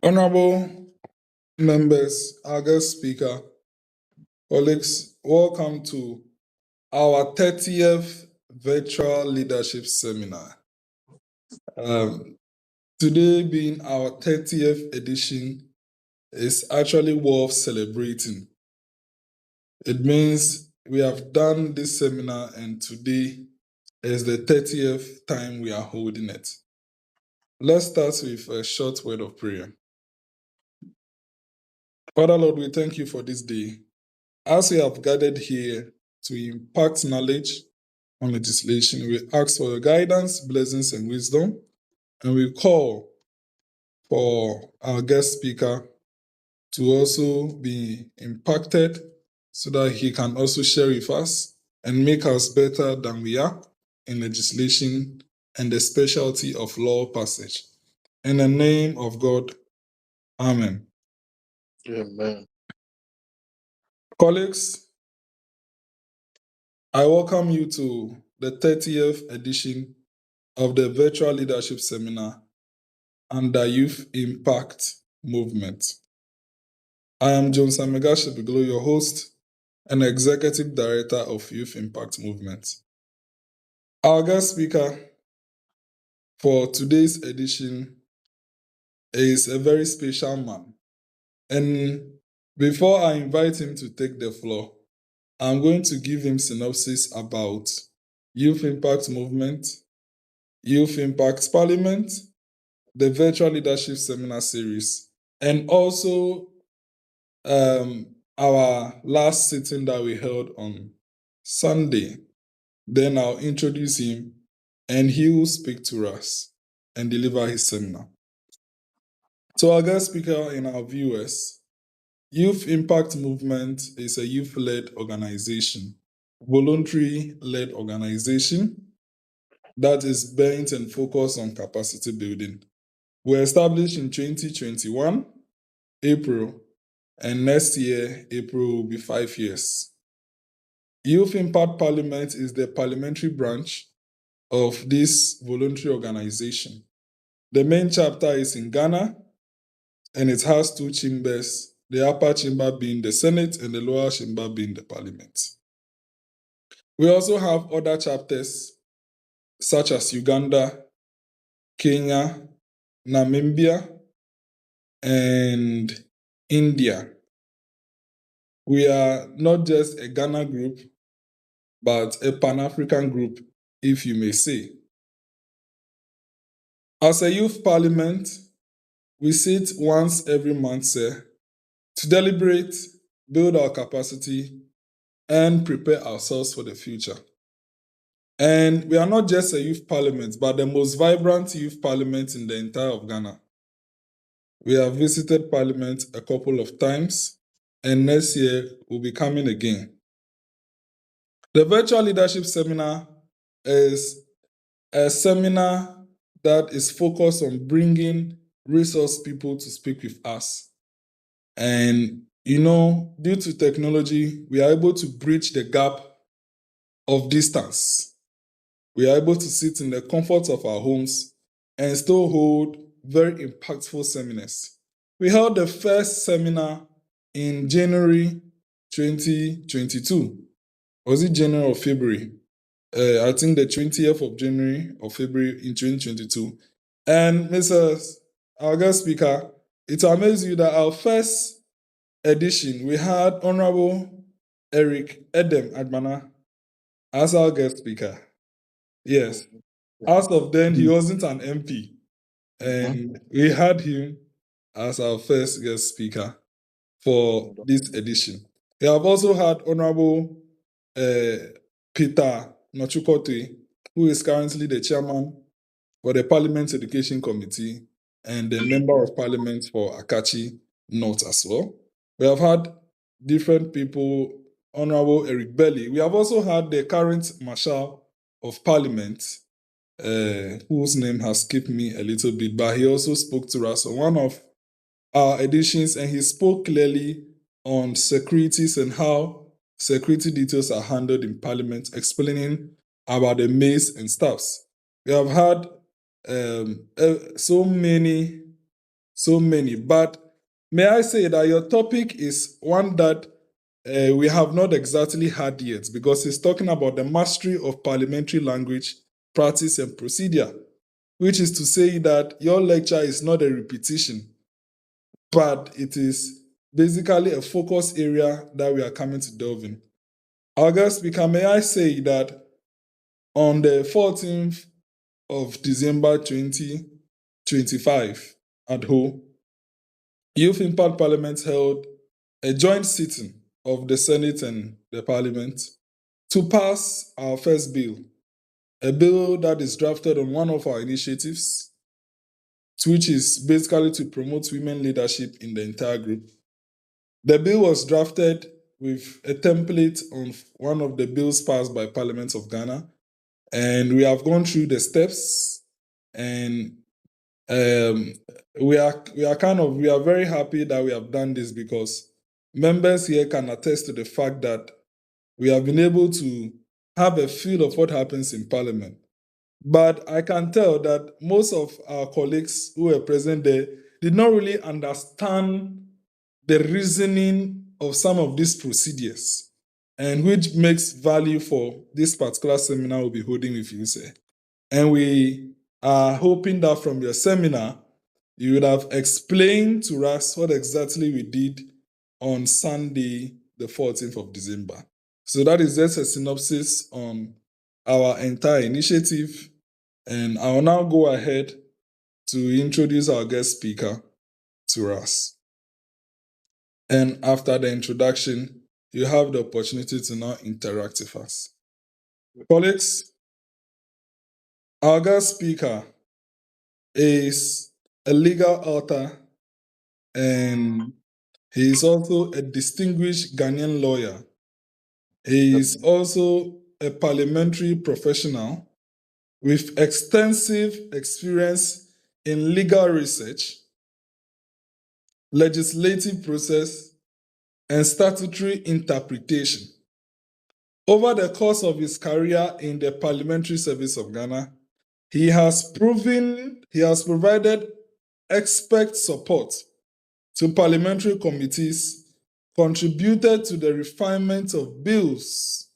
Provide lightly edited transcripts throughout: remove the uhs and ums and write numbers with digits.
Honorable members, our guest speaker, colleagues, welcome to our 30th virtual leadership seminar. Today being our 30th edition is actually worth celebrating. It means we have done this seminar and today is the 30th time we are holding it. Let's start with a short word of prayer. Father Lord, we thank you for this day. As we have gathered here to impart knowledge on legislation, we ask for your guidance, blessings, and wisdom, and we call for our guest speaker to also be impacted so that he can also share with us and make us better than we are in legislation and the specialty of law passage. In the name of God, Amen. Amen. Colleagues, I welcome you to the 30th edition of the Virtual Leadership Seminar under Youth Impact Movement. I am John Samegashe, your host and Executive Director of Youth Impact Movement. Our guest speaker for today's edition is a very special man. And before I invite him to take the floor, I'm going to give him synopsis about Youth Impact Movement, Youth Impact Parliament, the Virtual Leadership Seminar Series, and also our last sitting that we held on Sunday. Then I'll introduce him and he will speak to us and deliver his seminar. So our guest speaker and our viewers, Youth Impact Movement is a youth-led organization, voluntary-led organization that is bent and focused on capacity building. We were established in 2021, April, and next year, April, will be 5 years. Youth Impact Parliament is the parliamentary branch of this voluntary organization. The main chapter is in Ghana, and it has two chambers, the upper chamber being the Senate and the lower chamber being the Parliament. We also have other chapters such as Uganda, Kenya, Namibia, and India. We are not just a Ghana group, but a Pan-African group, if you may say. As a youth parliament, we sit once every month, to deliberate, build our capacity, and prepare ourselves for the future. And we are not just a youth parliament, but the most vibrant youth parliament in the entire of Ghana. We have visited Parliament a couple of times, and next year we'll be coming again. The Virtual Leadership Seminar is a seminar that is focused on bringing resource people to speak with us. And, due to technology, we are able to bridge the gap of distance. We are able to sit in the comfort of our homes and still hold very impactful seminars. We held the first seminar in January 2022. Was it January or February? I think the 20th of January or February in 2022. And our guest speaker, it amazes you that our first edition, we had Honorable Eric Edem Admana as our guest speaker. Yes. As of then, he wasn't an MP. And we had him as our first guest speaker for this edition. We have also had Honorable Peter Nochukote, who is currently the chairman for the Parliament Education Committee and the Member of Parliament for Akachi North as well. We have had different people, Honorable Eric Belly. We have also had the current Marshal of Parliament, whose name has skipped me a little bit, but he also spoke to us on one of our editions, and he spoke clearly on securities and how security details are handled in Parliament, explaining about the maze and stuffs. We have had so many so many. But may I say that your topic is one that we have not exactly had yet, because it's talking about the mastery of parliamentary language, practice, and procedure, which is to say that your lecture is not a repetition, but it is basically a focus area that we are coming to delve in. Our guest speaker, may I say that on the 14th of December 2025 at Ho, Youth Impact Parliament held a joint sitting of the Senate and the Parliament to pass our first bill, a bill that is drafted on one of our initiatives, which is basically to promote women leadership in the entire group. The bill was drafted with a template on one of the bills passed by Parliament of Ghana, and we have gone through the steps, and we are very happy that we have done this, because members here can attest to the fact that we have been able to have a feel of what happens in Parliament. But I can tell that most of our colleagues who were present there did not really understand the reasoning of some of these procedures, and which makes value for this particular seminar we'll be holding with you, sir. And we are hoping that from your seminar, you would have explained to us what exactly we did on Sunday, the 14th of December. So that is just a synopsis on our entire initiative. And I will now go ahead to introduce our guest speaker to us. And after the introduction, you have the opportunity to now interact with us. Colleagues, our guest speaker is a legal author, and he is also a distinguished Ghanaian lawyer. He is also a parliamentary professional with extensive experience in legal research, legislative process, and statutory interpretation. Over the course of his career in the Parliamentary Service of Ghana, he has provided expert support to parliamentary committees, contributed to the refinement of bills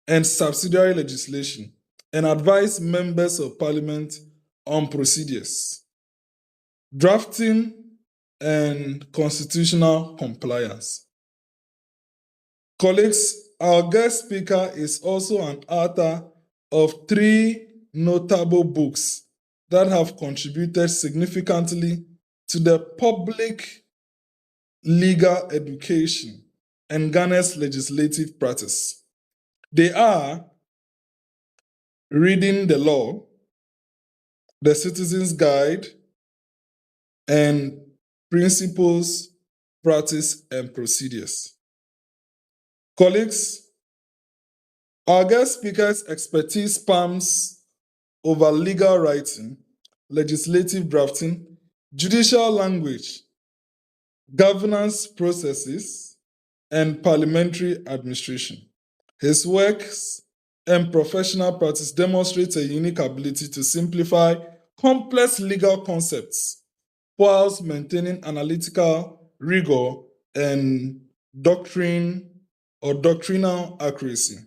and subsidiary legislation, and advised members of parliament on procedures, drafting, and constitutional compliance. Colleagues, our guest speaker is also an author of 3 notable books that have contributed significantly to the public legal education and Ghana's legislative practice. They are Reading the Law, The Citizen's Guide, and Principles, Practice, and Procedures. Colleagues, our guest speaker's expertise spans over legal writing, legislative drafting, judicial language, governance processes, and parliamentary administration. His works and professional practice demonstrate a unique ability to simplify complex legal concepts whilst maintaining analytical rigor and doctrinal accuracy.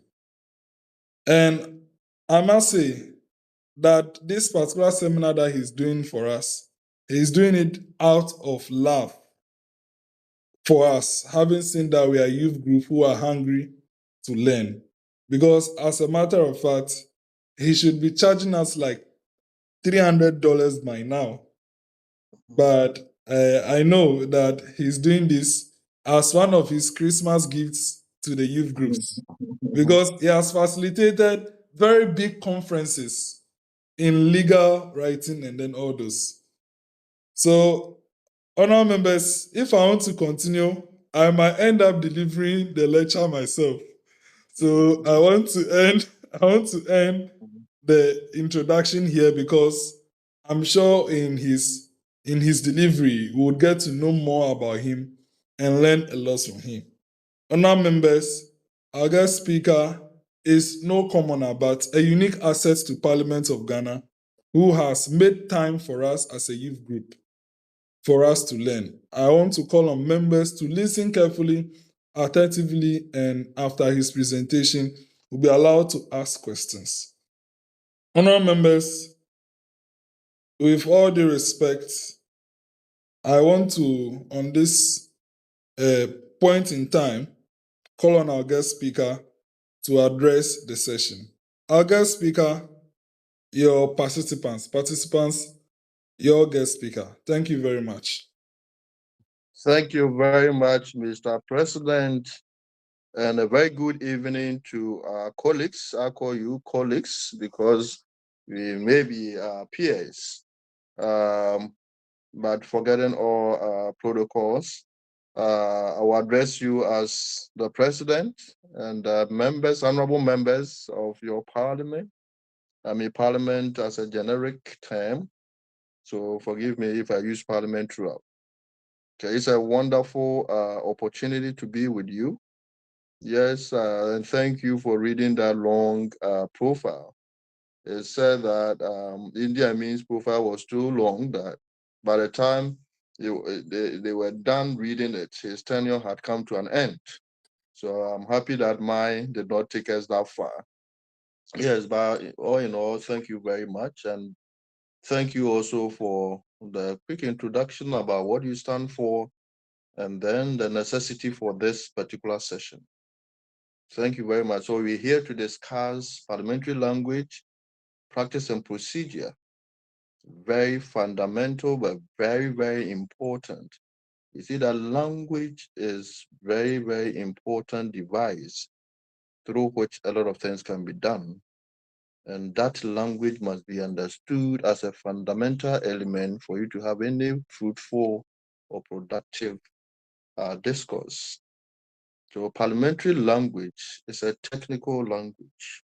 And I must say that this particular seminar that he's doing for us, he's doing it out of love for us, having seen that we are a youth group who are hungry to learn. Because as a matter of fact, he should be charging us like $300 by now. But I know that he's doing this as one of his Christmas gifts to the youth groups, because he has facilitated very big conferences in legal writing and then all those. So, honourable members, if I want to continue, I might end up delivering the lecture myself. So I want to end the introduction here, because I'm sure in his delivery we would get to know more about him and learn a lot from him. Honourable members, our guest speaker is no commoner but a unique asset to Parliament of Ghana, who has made time for us as a youth group. for us to learn. I want to call on members to listen carefully, attentively, and after his presentation, will be allowed to ask questions. Honourable members, with all due respect, I want to, on this point in time, call on our guest speaker to address the session. Our guest speaker, your participants, your guest speaker. Thank you very much. Thank you very much, Mr. President, and a very good evening to our colleagues. I call you colleagues because we may be peers, but forgetting all protocols, I will address you as the president and members, honorable members of your parliament. I mean, parliament as a generic term, so forgive me if I use parliament throughout. Okay, it's a wonderful opportunity to be with you. Yes, and thank you for reading that long profile. It said that India Amin's profile was too long that by the time they were done reading it, his tenure had come to an end. So I'm happy that mine did not take us that far. Yes, but all in all, thank you very much. And thank you also for the quick introduction about what you stand for and then the necessity for this particular session. Thank you very much. So we're here to discuss parliamentary language, practice and procedure. Very fundamental, but very, very important. You see that language is very, very important device through which a lot of things can be done. And that language must be understood as a fundamental element for you to have any fruitful or productive discourse. So parliamentary language is a technical language.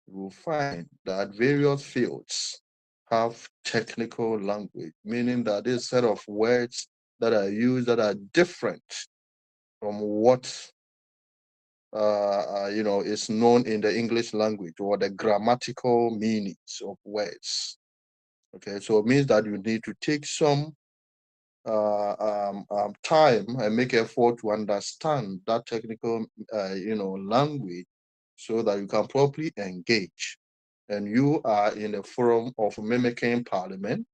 You will find that various fields have technical language, meaning that this set of words that are used that are different from what is known in the English language or the grammatical meanings of words. Okay, so it means that you need to take some time and make effort to understand that technical, language so that you can properly engage. And you are in a forum of mimicking parliament.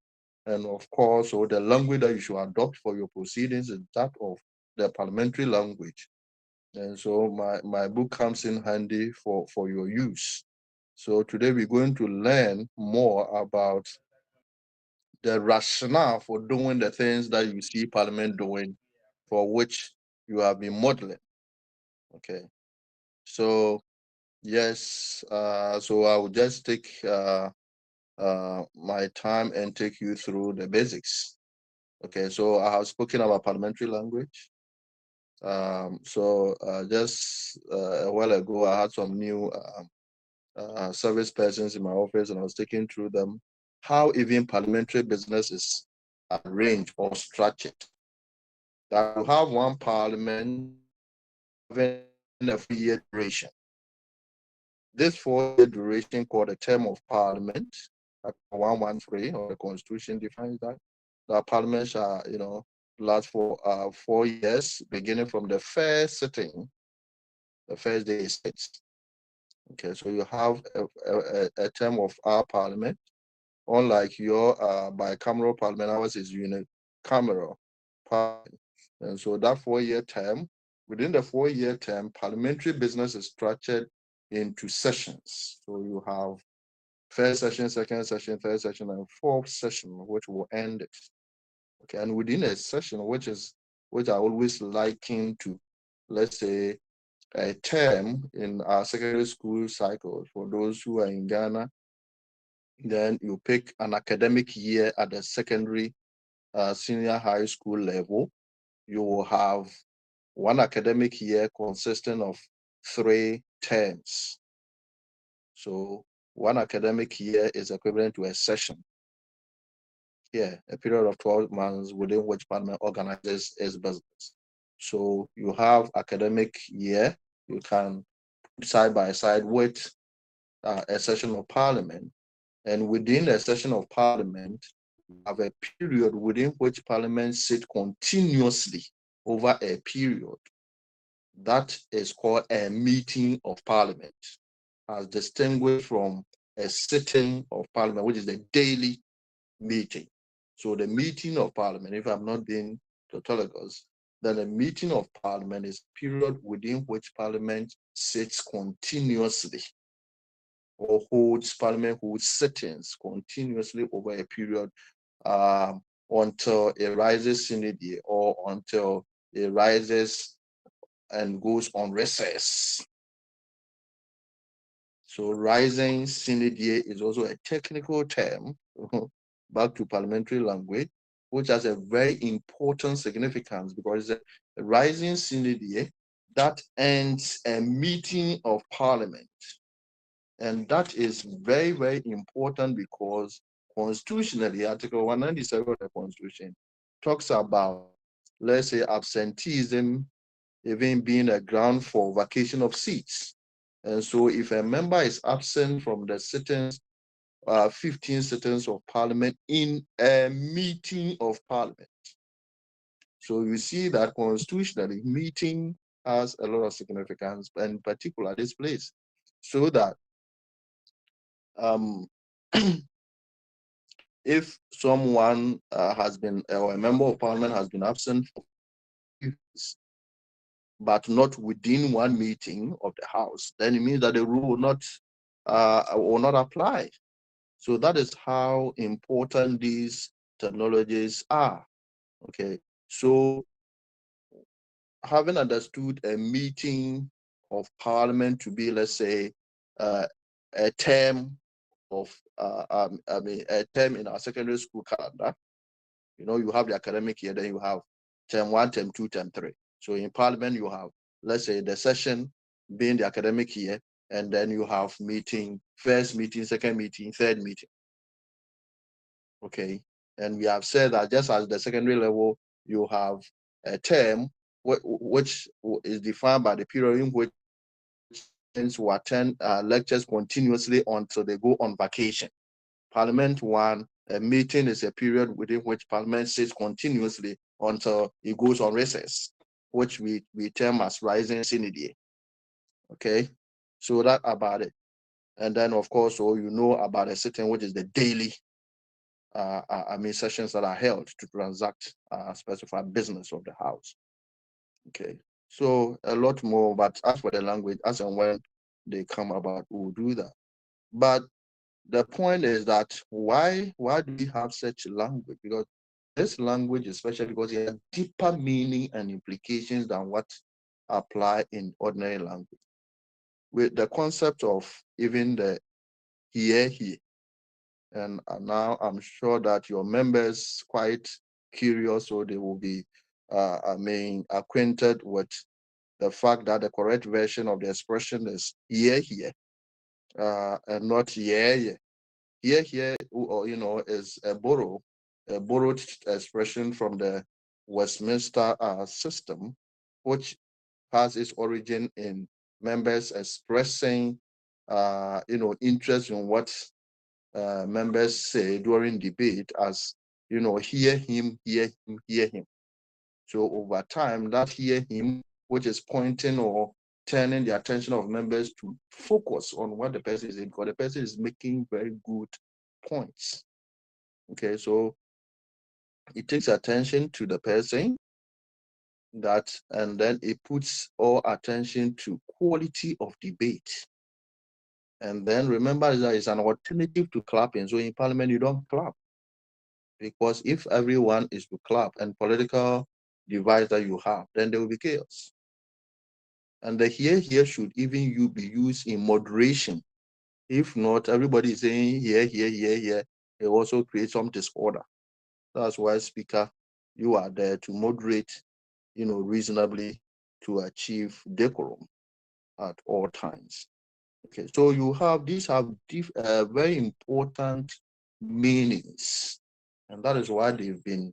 And of course, so the language that you should adopt for your proceedings is that of the parliamentary language. And so my book comes in handy for your use. So today we're going to learn more about the rationale for doing the things that you see Parliament doing, for which you have been modeling. Okay. So yes, so I will just take my time and take you through the basics. Okay, so I have spoken about parliamentary language. Just a while ago, I had some new service persons in my office, and I was taking through them how even parliamentary business is arranged or structured. That you have one parliament having a 4-year duration. This 4-year duration, called a term of parliament, 113 or the Constitution defines that. The parliament shall, last for 4 years, beginning from the first sitting, the first day it sits. Okay, so you have a term of our parliament, unlike your bicameral parliament, ours is unicameral parliament. And so that 4-year term, within the 4-year term, parliamentary business is structured into sessions. So you have first session, second session, third session, and fourth session, which will end it. Okay, and within a session, which I always liken to, let's say, a term in our secondary school cycle. For those who are in Ghana, then you pick an academic year at the secondary senior high school level. You will have one academic year consisting of 3 terms. So one academic year is equivalent to a session. Yeah, a period of 12 months within which Parliament organizes its business. So you have academic year, you can put side by side with a session of Parliament. And within a session of Parliament, have a period within which Parliament sits continuously over a period. That is called a meeting of Parliament, as distinguished from a sitting of Parliament, which is a daily meeting. So the meeting of Parliament, if I'm not being tautologous, then a meeting of Parliament is a period within which Parliament sits continuously, or Parliament holds sittings continuously over a period until it rises sine die, or until it rises and goes on recess. So rising sine die is also a technical term, back to parliamentary language, which has a very important significance, because it's a rising sine die that ends a meeting of Parliament. And that is very, very important, because constitutionally, Article 197 of the Constitution talks about, let's say, absenteeism even being a ground for vacation of seats. And so if a member is absent from the sittings, 15 sittings of Parliament in a meeting of Parliament. So you see that constitutionally, meeting has a lot of significance, and in particular this place, so that if someone has been, or a member of Parliament has been absent for years, but not within one meeting of the House, then it means that the rule will not apply. So that is how important these technologies are. Okay, so having understood a meeting of Parliament to be, let's say, a term of, a term in our secondary school calendar. You know, you have the academic year, then you have term 1, term 2, term 3. So in Parliament, you have, let's say, the session being the academic year, and then you have meeting, first meeting, second meeting, third meeting. Okay, and we have said that just as the secondary level, you have a term which is defined by the period in which students will attend lectures continuously until they go on vacation. Parliament 1, a meeting is a period within which Parliament sits continuously until it goes on recess, which we term as rising sine die. Okay, so that about it. And then, of course, so you know about a sitting, which is the daily sessions that are held to transact specified business of the House. Okay, so a lot more, but as for the language, as and when they come about, we'll do that. But the point is that why do we have such language? Because this language, especially because it has deeper meaning and implications than what apply in ordinary language. With the concept of even the here, and now I'm sure that your members quite curious, so they will be acquainted with the fact that the correct version of the expression is here, and not yeah. Here, or, is a borrowed expression from the Westminster system, which has its origin in members expressing, interest in what members say during debate, as, hear him, hear him, hear him. So over time, that hear him, which is pointing or turning the attention of members to focus on what the person is saying, because the person is making very good points. Okay, so it takes attention to the person, and then it puts all attention to quality of debate. And then remember that it's an alternative to clapping. So in Parliament, you don't clap, because if everyone is to clap and political device that you have, then there will be chaos. And the here should even be used in moderation. If not, everybody is saying here, it also creates some disorder. That's why, Speaker, you are there to moderate, reasonably, to achieve decorum at all times. Okay, so these have very important meanings, and that is why they've been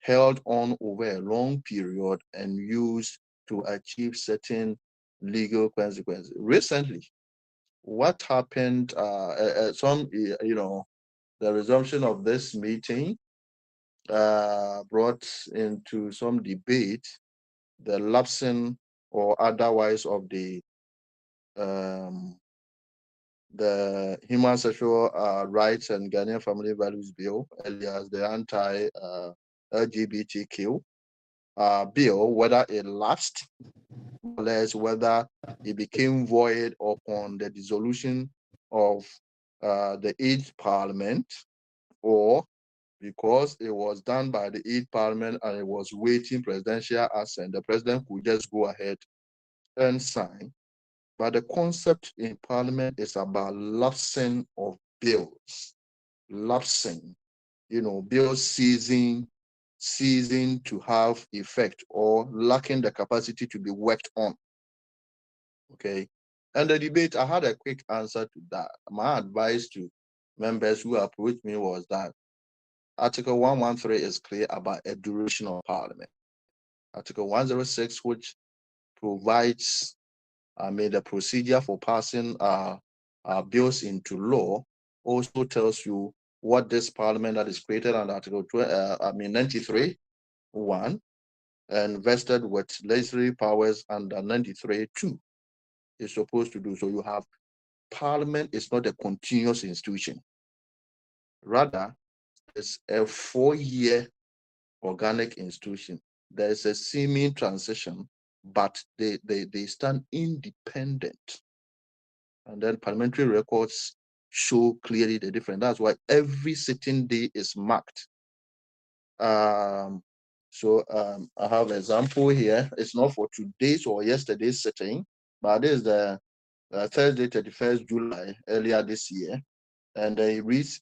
held on over a long period and used to achieve certain legal consequences. Recently, what happened, the resumption of this meeting brought into some debate the lapsing or otherwise of the Human Sexual Rights and Ghanaian Family Values Bill, alias the anti-LGBTQ bill, whether it lapsed, or less whether it became void upon the dissolution of the 8th Parliament, or because it was done by the 8th Parliament and it was waiting presidential assent, the president could just go ahead and sign. But the concept in Parliament is about lapsing of bills, lapsing, bills ceasing to have effect or lacking the capacity to be worked on. Okay. And the debate, I had a quick answer to that. My advice to members who approached me was that Article 113 is clear about a duration of Parliament. Article 106, which provides the procedure for passing bills into law, also tells you what this Parliament that is created under Article 93(1) and vested with legislative powers under 93(2) is supposed to do. So you have Parliament is not a continuous institution. Rather, it's a 4-year organic institution. There is a seeming transition, but they stand independent. And then parliamentary records show clearly the difference. That's why every sitting day is marked. I have an example here. It's not for today's or yesterday's sitting, but it is the Thursday, 31st July, earlier this year. And it reads,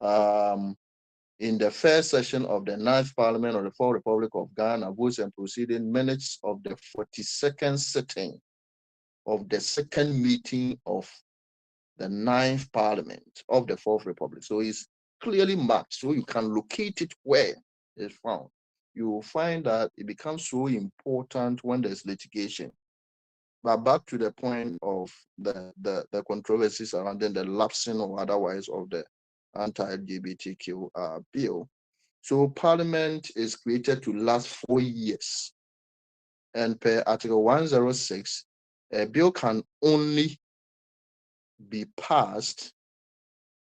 in the first session of the 9th Parliament of the 4th Republic of Ghana, votes and proceeding minutes of the 42nd sitting of the second meeting of the 9th Parliament of the 4th Republic. So it's clearly marked, so you can locate it where it's found. You will find that it becomes so important when there's litigation. But back to the point of the controversies surrounding the lapsing or otherwise of the anti-LGBTQ bill. So Parliament is created to last 4 years. And per Article 106, a bill can only be passed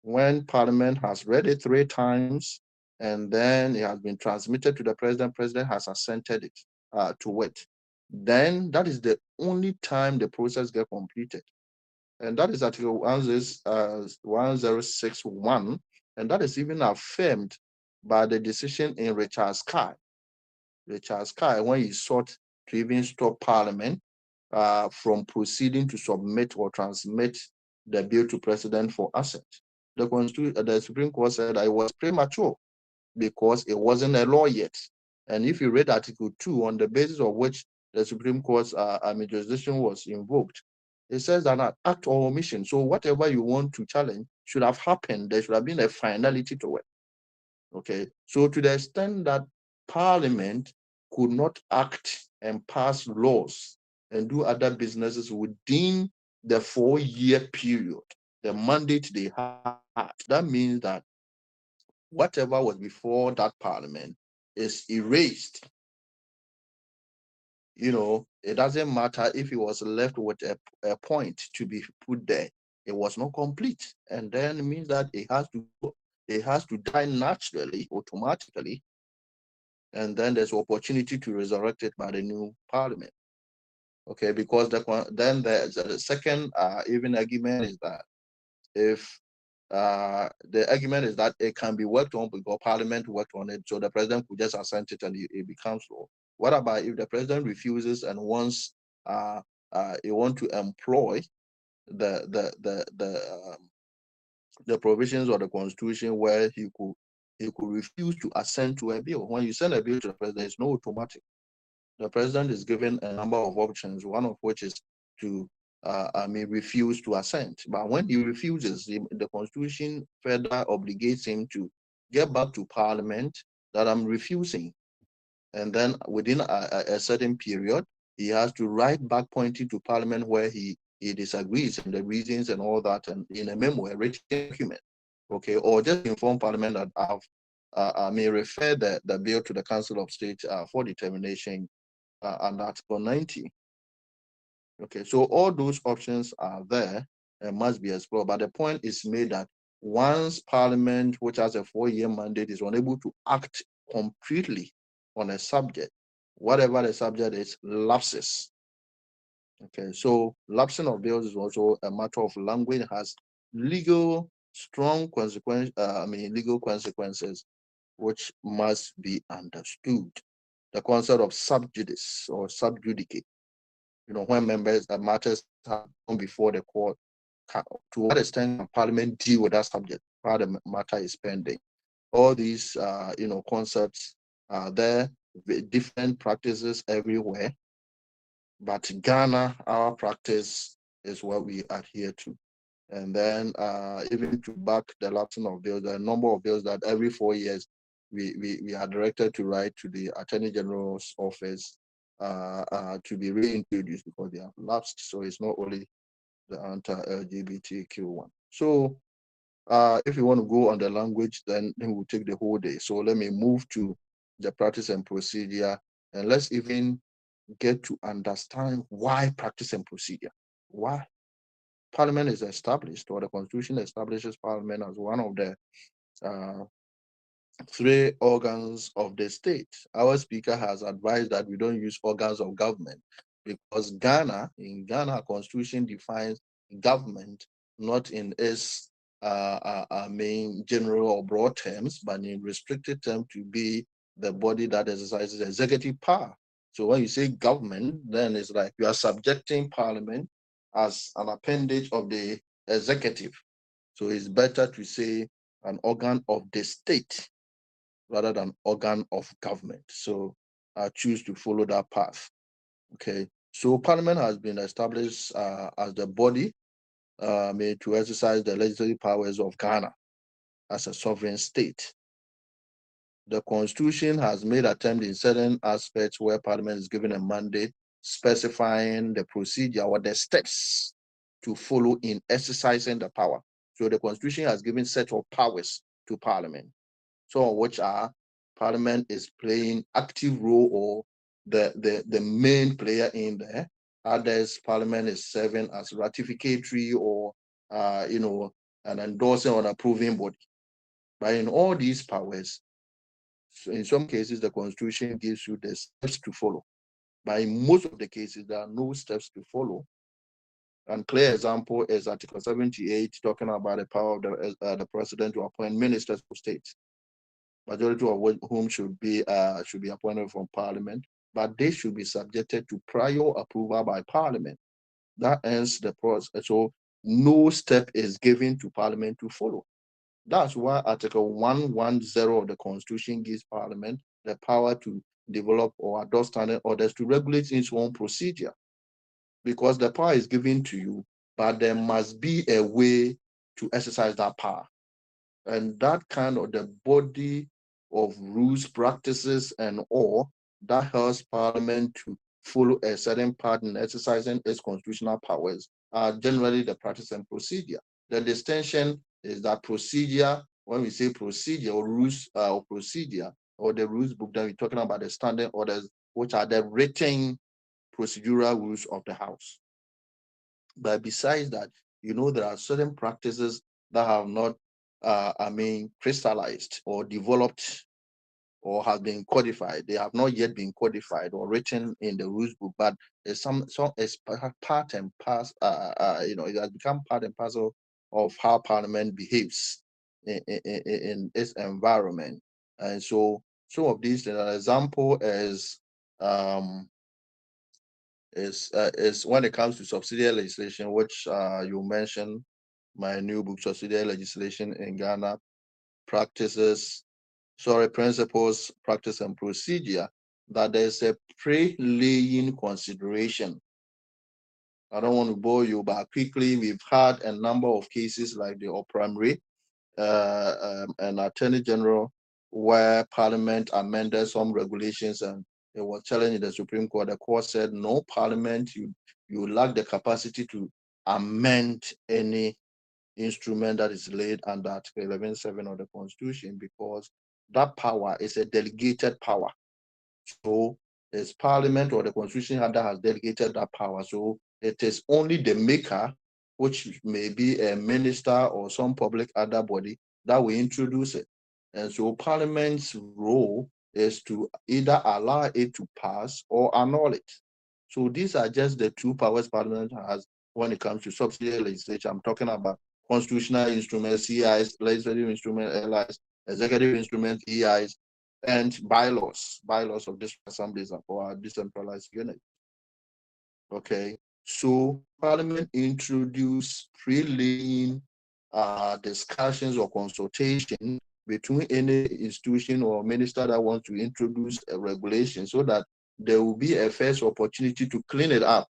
when Parliament has read it 3 times and then it has been transmitted to the President. President has assented it to it. Then that is the only time the process gets completed. And that is Article 106(1), and that is even affirmed by the decision in Richard Sky. Richard Sky, when he sought to even stop Parliament from proceeding to submit or transmit the bill to President for assent. The Supreme Court said that it was premature because it wasn't a law yet. And if you read Article 2, on the basis of which the Supreme Court's jurisdiction was invoked, it says that an act or omission. So whatever you want to challenge should have happened. There should have been a finality to it. Okay. So to the extent that Parliament could not act and pass laws and do other businesses within the 4-year period, the mandate they had, that means that whatever was before that Parliament is erased. It doesn't matter if it was left with a point to be put there. It was not complete. And then it means that it has to die naturally, automatically. And then there's opportunity to resurrect it by the new Parliament. Okay, because then the second even argument is that if the argument is that it can be worked on because Parliament worked on it, so the President could just assent it and it becomes law. What about if the President refuses and wants he want to employ the provisions of the Constitution where he could refuse to assent to a bill? When you send a bill to the President, it's no automatic. The President is given a number of options, one of which is to refuse to assent. But when he refuses, the Constitution further obligates him to get back to Parliament that I'm refusing. And then within a certain period, he has to write back pointing to Parliament where he disagrees and the reasons and all that, and in a memo, a written document, okay, or just inform Parliament that refer the bill to the Council of State for determination under Article 90. Okay, so all those options are there and must be explored. But the point is made that once Parliament, which has a 4-year mandate, is unable to act completely on a subject, whatever the subject is, lapses. Okay, so lapsing of bills is also a matter of language, has strong legal consequences, which must be understood. The concept of sub judice or sub judice, when members that matters have gone before the court, to what extent can Parliament deal with that subject while the matter is pending? All these, concepts are there, different practices everywhere. But Ghana, our practice is what we adhere to. And then even to back the lapsing of bills, there are a number of bills that every 4 years we are directed to write to the Attorney General's office to be reintroduced because they have lapsed. So it's not only the anti-LGBTQ one. So if you want to go on the language, then we'll take the whole day. So let me move to the practice and procedure, and let's even get to understand why practice and procedure. Why? Parliament is established, or the Constitution establishes Parliament as one of the 3 organs of the state. Our speaker has advised that we don't use organs of government because in Ghana, Constitution defines government not in its main general or broad terms, but in restricted terms to be the body that exercises executive power. So when you say government, then it's like you are subjecting Parliament as an appendage of the executive. So it's better to say an organ of the state rather than organ of government. So I choose to follow that path. Okay. So Parliament has been established as the body made to exercise the legislative powers of Ghana as a sovereign state. The Constitution has made attempts in certain aspects where Parliament is given a mandate specifying the procedure or the steps to follow in exercising the power. So the Constitution has given set of powers to Parliament, some of which are Parliament is playing active role or the main player in there. Others, Parliament is serving as ratificatory or an endorsing or approving body. But in all these powers, so in some cases, the Constitution gives you the steps to follow. But in most of the cases, there are no steps to follow. And clear example is Article 78, talking about the power of the president to appoint ministers of state, majority of whom should be appointed from Parliament, but they should be subjected to prior approval by Parliament. That ends the process. So no step is given to Parliament to follow. That's why Article 110 of the Constitution gives Parliament the power to develop or adopt standard orders to regulate its own procedure. Because the power is given to you, but there must be a way to exercise that power. And that kind of the body of rules, practices, and all that helps Parliament to follow a certain path in exercising its constitutional powers are generally the practice and procedure. The distinction is that procedure, when we say procedure or rules or procedure, or the rules book, then we're talking about the standing orders, which are the written procedural rules of the House. But besides that, there are certain practices that have not, crystallized or developed or have been codified. They have not yet been codified or written in the rules book, but it's part and parcel. It has become part and parcel of how Parliament behaves in its environment. And so, some of these, an example is when it comes to subsidiary legislation, which you mentioned, my new book, Subsidiary Legislation in Ghana, Principles, Practice, and Procedure, that there's a pre-laying consideration. I don't want to bore you, but quickly, we've had a number of cases like the primary and Attorney General, where Parliament amended some regulations and it was challenged in the Supreme Court. The court said, no, Parliament, you lack the capacity to amend any instrument that is laid under Article 11.7 of the Constitution, because that power is a delegated power. So it's Parliament or the Constitution that has delegated that power. So it is only the maker, which may be a minister or some public other body, that will introduce it. And so Parliament's role is to either allow it to pass or annul it. So these are just the two powers Parliament has when it comes to subsidiary legislation. I'm talking about constitutional instruments, CIs, legislative instruments, LIs, executive instruments, EIs, and bylaws of district assemblies for our decentralized unit. Okay, so Parliament introduced pre-laying discussions or consultation between any institution or minister that wants to introduce a regulation, so that there will be a first opportunity to clean it up,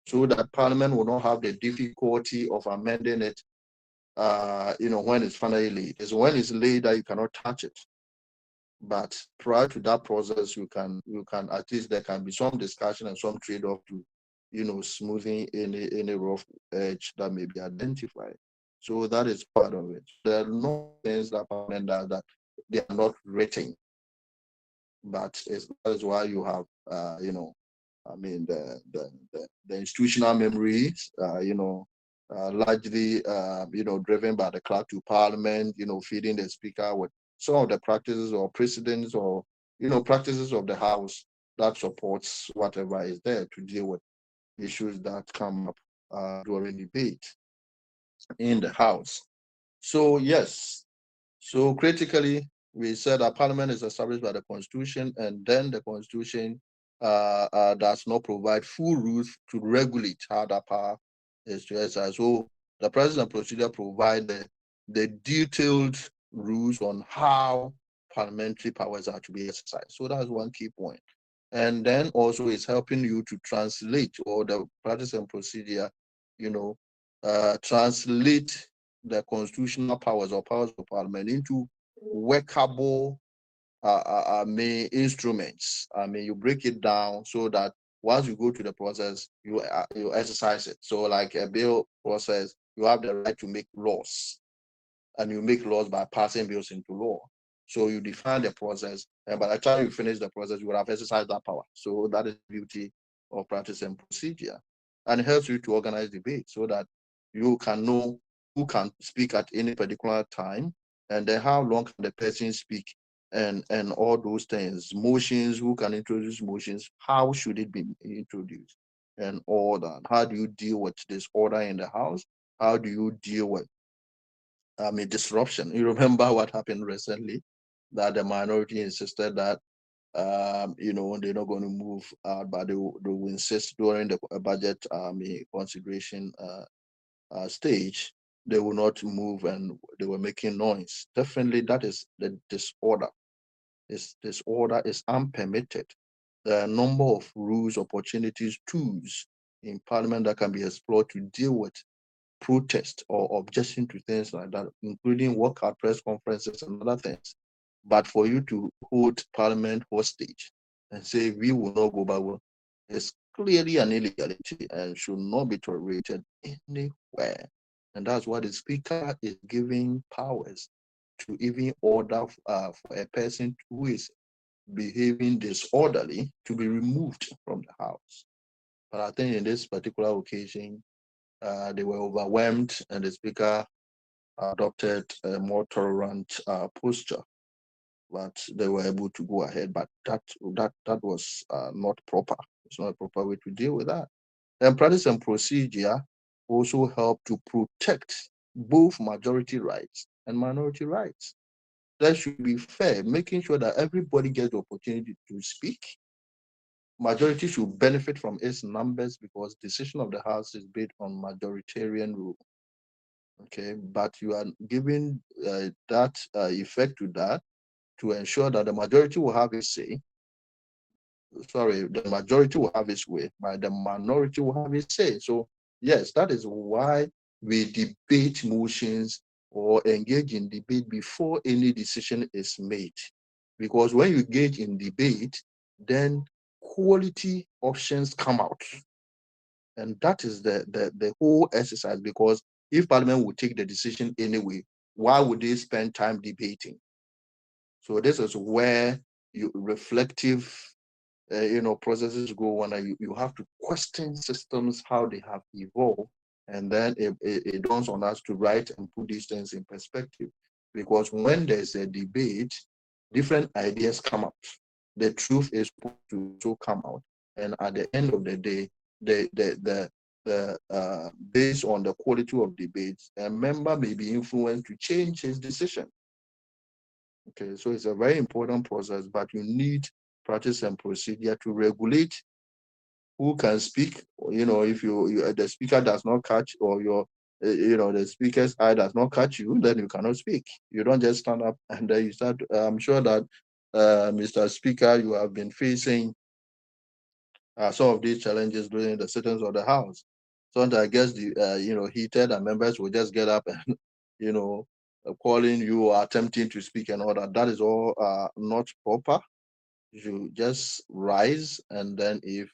so that Parliament will not have the difficulty of amending it, when it's finally laid. It's when it's laid that you cannot touch it. But prior to that process, you can at least there can be some discussion and some trade-off to, smoothing any rough edge that may be identified. So that is part of it. There are no things that Parliament does that they are not written, but that is why you have, the institutional memories, largely, driven by the clerk to Parliament, feeding the speaker with some of the practices or precedents or, practices of the House that supports whatever is there to deal with issues that come up during debate in the House. So yes, so critically, we said that Parliament is established by the Constitution, and then the Constitution does not provide full rules to regulate how that power is to exercise. So the President procedure provide the detailed rules on how parliamentary powers are to be exercised. So that's one key point. And then also it's helping you to translate, or the practice and procedure, translate the constitutional powers or powers of Parliament into workable instruments. You break it down so that once you go to the process, you exercise it. So like a bill process, you have the right to make laws, and you make laws by passing bills into law. So you define the process, and by the time you finish the process, you will have exercised that power. So that is the beauty of practice and procedure. And it helps you to organize debate so that you can know who can speak at any particular time, and then how long can the person speak, and all those things. Motions, who can introduce motions, how should it be introduced, and all that. How do you deal with disorder in the House? How do you deal with disruption? You remember what happened recently, that the minority insisted that they're not going to move out, but they will insist during the budget consideration stage, they will not move, and they were making noise. Definitely, that is the disorder. Disorder is unpermitted. There are a number of rules, opportunities, tools in Parliament that can be explored to deal with protest or objection to things like that, including walkout press conferences and other things. But for you to hold Parliament hostage and say we will not go back, is clearly an illegality and should not be tolerated anywhere. And that's why the Speaker is giving powers to even order for a person who is behaving disorderly to be removed from the House. But I think in this particular occasion, they were overwhelmed, and the Speaker adopted a more tolerant posture. But they were able to go ahead. But that was not proper. It's not a proper way to deal with that. And practice and procedure also help to protect both majority rights and minority rights. That should be fair, making sure that everybody gets the opportunity to speak. Majority should benefit from its numbers, because decision of the House is based on majoritarian rule. Okay, but you are giving that effect to that to ensure that the majority will have its say. Sorry, the majority will have its way, but the minority will have its say. So yes, that is why we debate motions or engage in debate before any decision is made. Because when you engage in debate, then quality options come out. And that is the whole exercise, because if Parliament would take the decision anyway, why would they spend time debating? So this is where you reflective processes go when you have to question systems, how they have evolved, and then it dawns on us to write and put these things in perspective. Because when there's a debate, different ideas come out. The truth is to come out, and at the end of the day, based on the quality of debates, a member may be influenced to change his decision. Okay, so it's a very important process, but you need practice and procedure to regulate who can speak. If the speaker does not catch, or the speaker's eye does not catch you, then you cannot speak. You don't just stand up and then you start. I'm sure that, Mr. Speaker, you have been facing some of these challenges during the sittings of the House. Sometimes I guess the heated, and members will just get up and calling you or attempting to speak and all that. That is all not proper. You just rise, and then if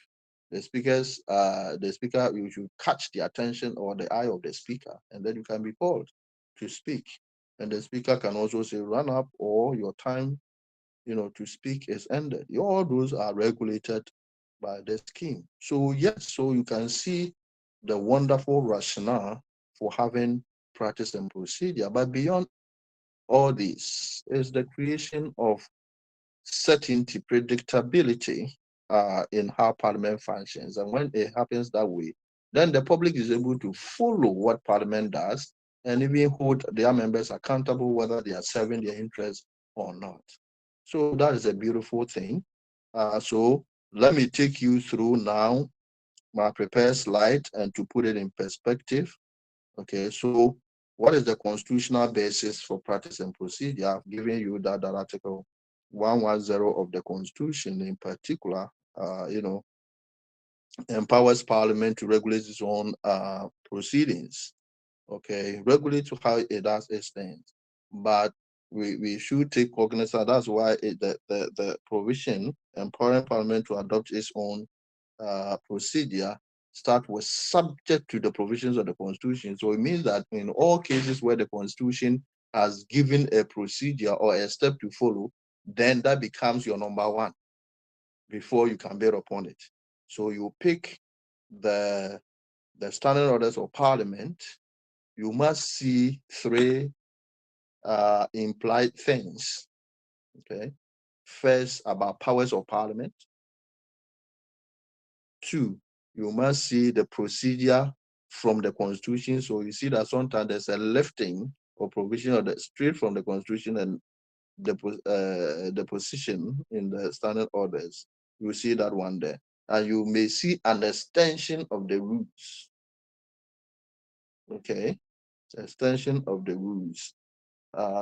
the speaker, you should catch the attention or the eye of the speaker, and then you can be called to speak. And the speaker can also say, run up, or your time to speak is ended. All those are regulated by the scheme. So yes, so you can see the wonderful rationale for having practice and procedure. But beyond all this is the creation of certainty, predictability in how Parliament functions. And when it happens that way, then the public is able to follow what Parliament does and even hold their members accountable whether they are serving their interests or not. So that is a beautiful thing. So let me take you through now my prepared slide and to put it in perspective. Okay, so what is the constitutional basis for practice and procedure? I've given you that article 110 of the Constitution in particular, empowers Parliament to regulate its own proceedings. Okay, regulate to how it does its things. But we should take cognizance. That's why the provision empowering Parliament to adopt its own procedure start with subject to the provisions of the Constitution. So it means that in all cases where the Constitution has given a procedure or a step to follow, then that becomes your number one before you can build upon it. So you pick the standing orders of Parliament. You must see three implied things. Okay. First, about powers of Parliament. Two, you must see the procedure from the Constitution. So you see that sometimes there's a lifting or provision of the straight from the Constitution and the position in the standard orders. You see that one there. And you may see an extension of the rules. Okay, extension of the rules.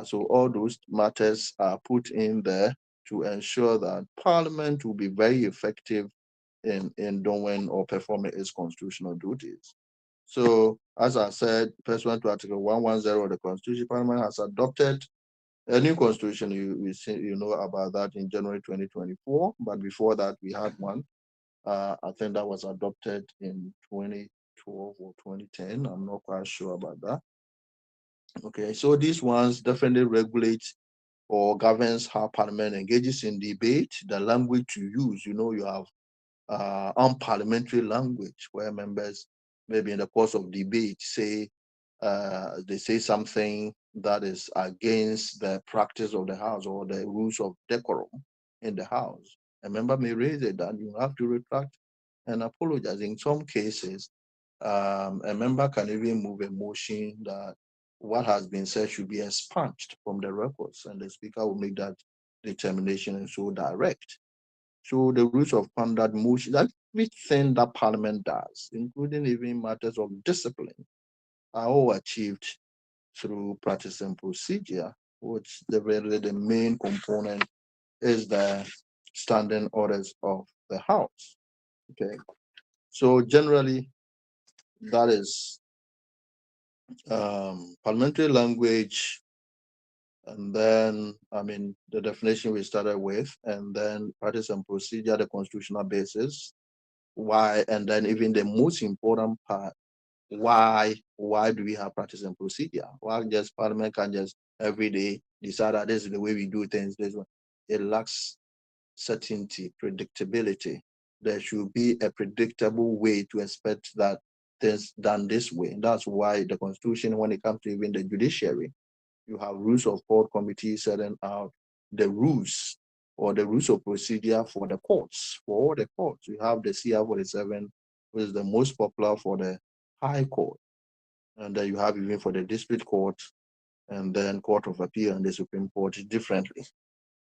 So all those matters are put in there to ensure that Parliament will be very effective in doing or performing its constitutional duties. So, as I said, pursuant to Article 110 of the Constitution, Parliament has adopted a new constitution. You know about that in January 2024, but before that, we had one. I think that was adopted in 2012 or 2010. I'm not quite sure about that. Okay, so these ones definitely regulate or governs how Parliament engages in debate, the language to use. You have unparliamentary language where members maybe in the course of debate say they say something that is against the practice of the House or the rules of decorum in the House. A member may raise it and you have to retract and apologize. In some cases, a member can even move a motion that what has been said should be expunged from the records, and the speaker will make that determination and so direct. So the rules of conduct, motion, everything that Parliament does, including even matters of discipline, are all achieved through practice and procedure, which the main component is the standing orders of the House. Okay, so generally that is parliamentary language, and then the definition we started with, and then practice and procedure, the constitutional basis. Why? And then even the most important part, why do we have practice and procedure? Why just Parliament can just every day, decide that this is the way we do things, this one. It lacks certainty, predictability. There should be a predictable way to expect that things done this way. And that's why the Constitution, when it comes to even the judiciary, you have rules of court committees setting out the rules or the rules of procedure for the courts, for all the courts. You have the CR 47, which is the most popular for the High Court. And then you have even for the district court, and then Court of Appeal and the Supreme Court differently.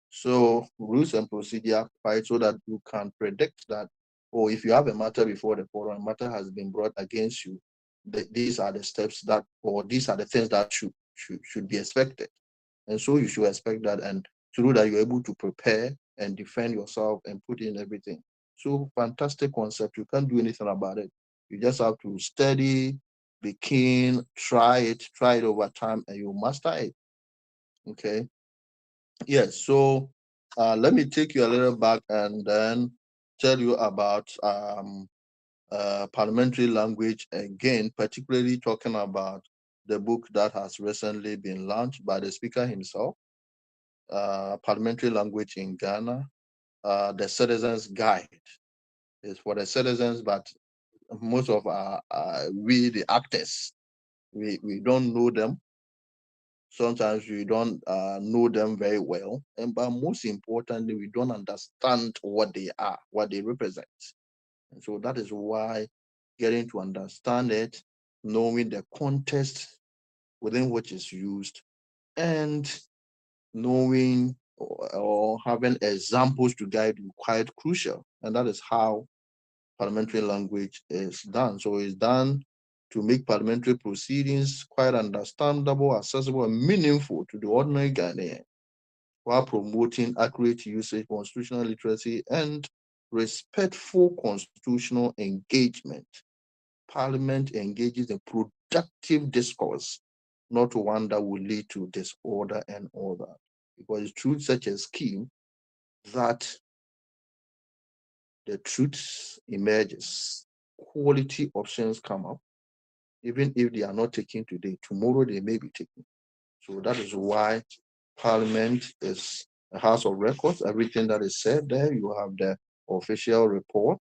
So rules and procedure, right, so that you can predict that, or if you have a matter before the court, or a matter has been brought against you, these are the steps that, or these are the things that should be expected. And so you should expect that, and through that you're able to prepare and defend yourself and put in everything. So fantastic concept. You can't do anything about it. You just have to study, be keen, try it over time, and you master it. Okay. Yes. So let me take you a little back and then tell you about parliamentary language again, particularly talking about the book that has recently been launched by the speaker himself, Parliamentary Language in Ghana, the Citizens Guide. Is for the citizens, but most of we, the actors, we don't know them. Sometimes we don't know them very well, but most importantly, we don't understand what they are, what they represent. And so that is why getting to understand it, knowing the context within which it's used, and knowing or having examples to guide you quite crucial. And that is how parliamentary language is done. So it's done to make parliamentary proceedings quite understandable, accessible, and meaningful to the ordinary Ghanaian, while promoting accurate usage, constitutional literacy, and respectful constitutional engagement. Parliament engages in productive discourse, not one that will lead to disorder and all that. Because it's through such a scheme that the truth emerges, quality options come up, even if they are not taken today, tomorrow they may be taken. So that is why Parliament is a house of records. Everything that is said there, you have the official report,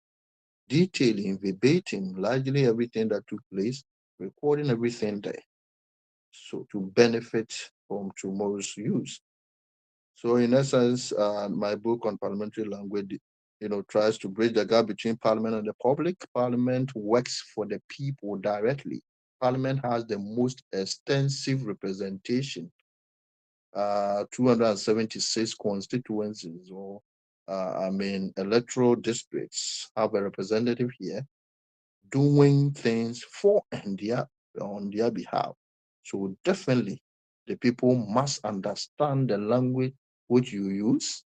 detailing, verbatim, largely everything that took place, recording everything there. So to benefit from tomorrow's use. So in essence, my book on parliamentary language, tries to bridge the gap between Parliament and the public. Parliament works for the people directly. Parliament has the most extensive representation, 276 constituencies, or electoral districts have a representative here doing things for and on their behalf. So definitely the people must understand the language which you use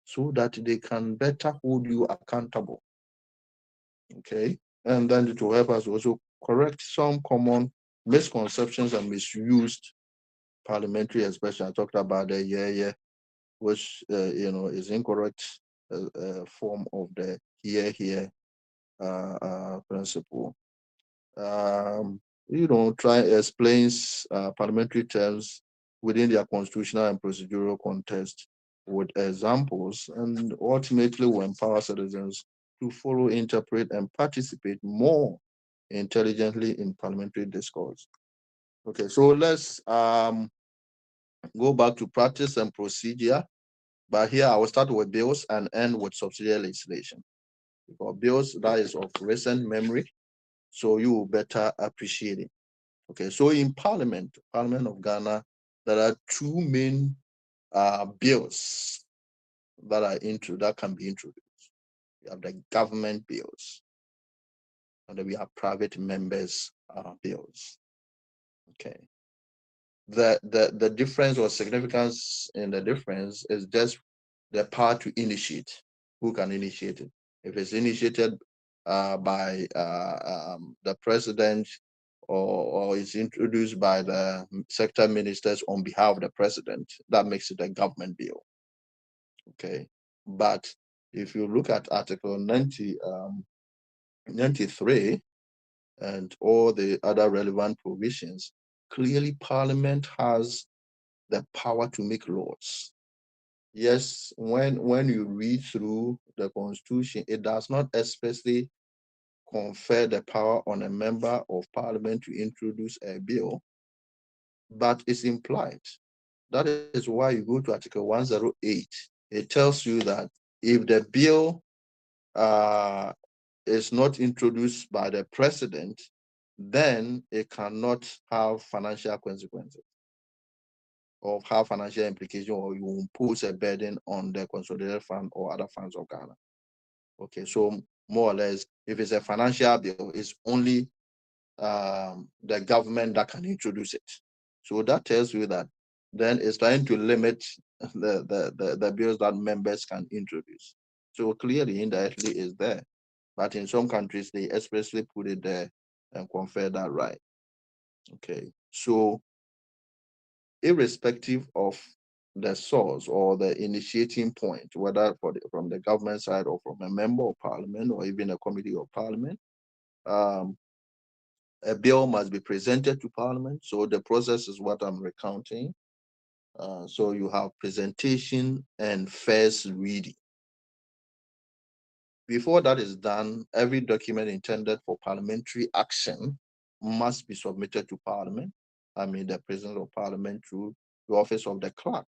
so that they can better hold you accountable. Okay. And then it will help us also correct some common misconceptions and misused parliamentary expression. I talked about the yeah, which is incorrect form of the here principle. Try explains parliamentary terms within their constitutional and procedural context with examples, and ultimately will empower citizens to follow, interpret, and participate more intelligently in parliamentary discourse. Okay, so let's go back to practice and procedure. But here I will start with bills and end with subsidiary legislation. Because bills, that is of recent memory, so you will better appreciate it. Okay, so in Parliament of Ghana, there are two main bills that can be introduced. We have the government bills, and then we have private members bills. Okay. The difference or significance in the difference is just the power to initiate. Who can initiate it? If it's initiated by the president, or is introduced by the sector ministers on behalf of the president, that makes it a government bill. Okay. But if you look at Article 93 and all the other relevant provisions, clearly Parliament has the power to make laws. Yes, when you read through the Constitution, it does not expressly confer the power on a member of parliament to introduce a bill, but it's implied. That is why you go to Article 108. It tells you that if the bill is not introduced by the president, then it cannot have financial consequences or have financial implication, or you impose a burden on the consolidated fund or other funds of Ghana. Okay, so more or less, if it's a financial bill, it's only the government that can introduce it. So that tells you that then it's trying to limit the bills that members can introduce. So clearly, indirectly, is there. But in some countries, they expressly put it there and confer that right. Okay, so irrespective of the source or the initiating point, whether from the government side or from a member of parliament or even a committee of parliament, a bill must be presented to parliament. So the process is what I'm recounting. So you have presentation and first reading. Before that is done, every document intended for parliamentary action must be submitted to parliament. I mean, the president of parliament through the office of the clerk.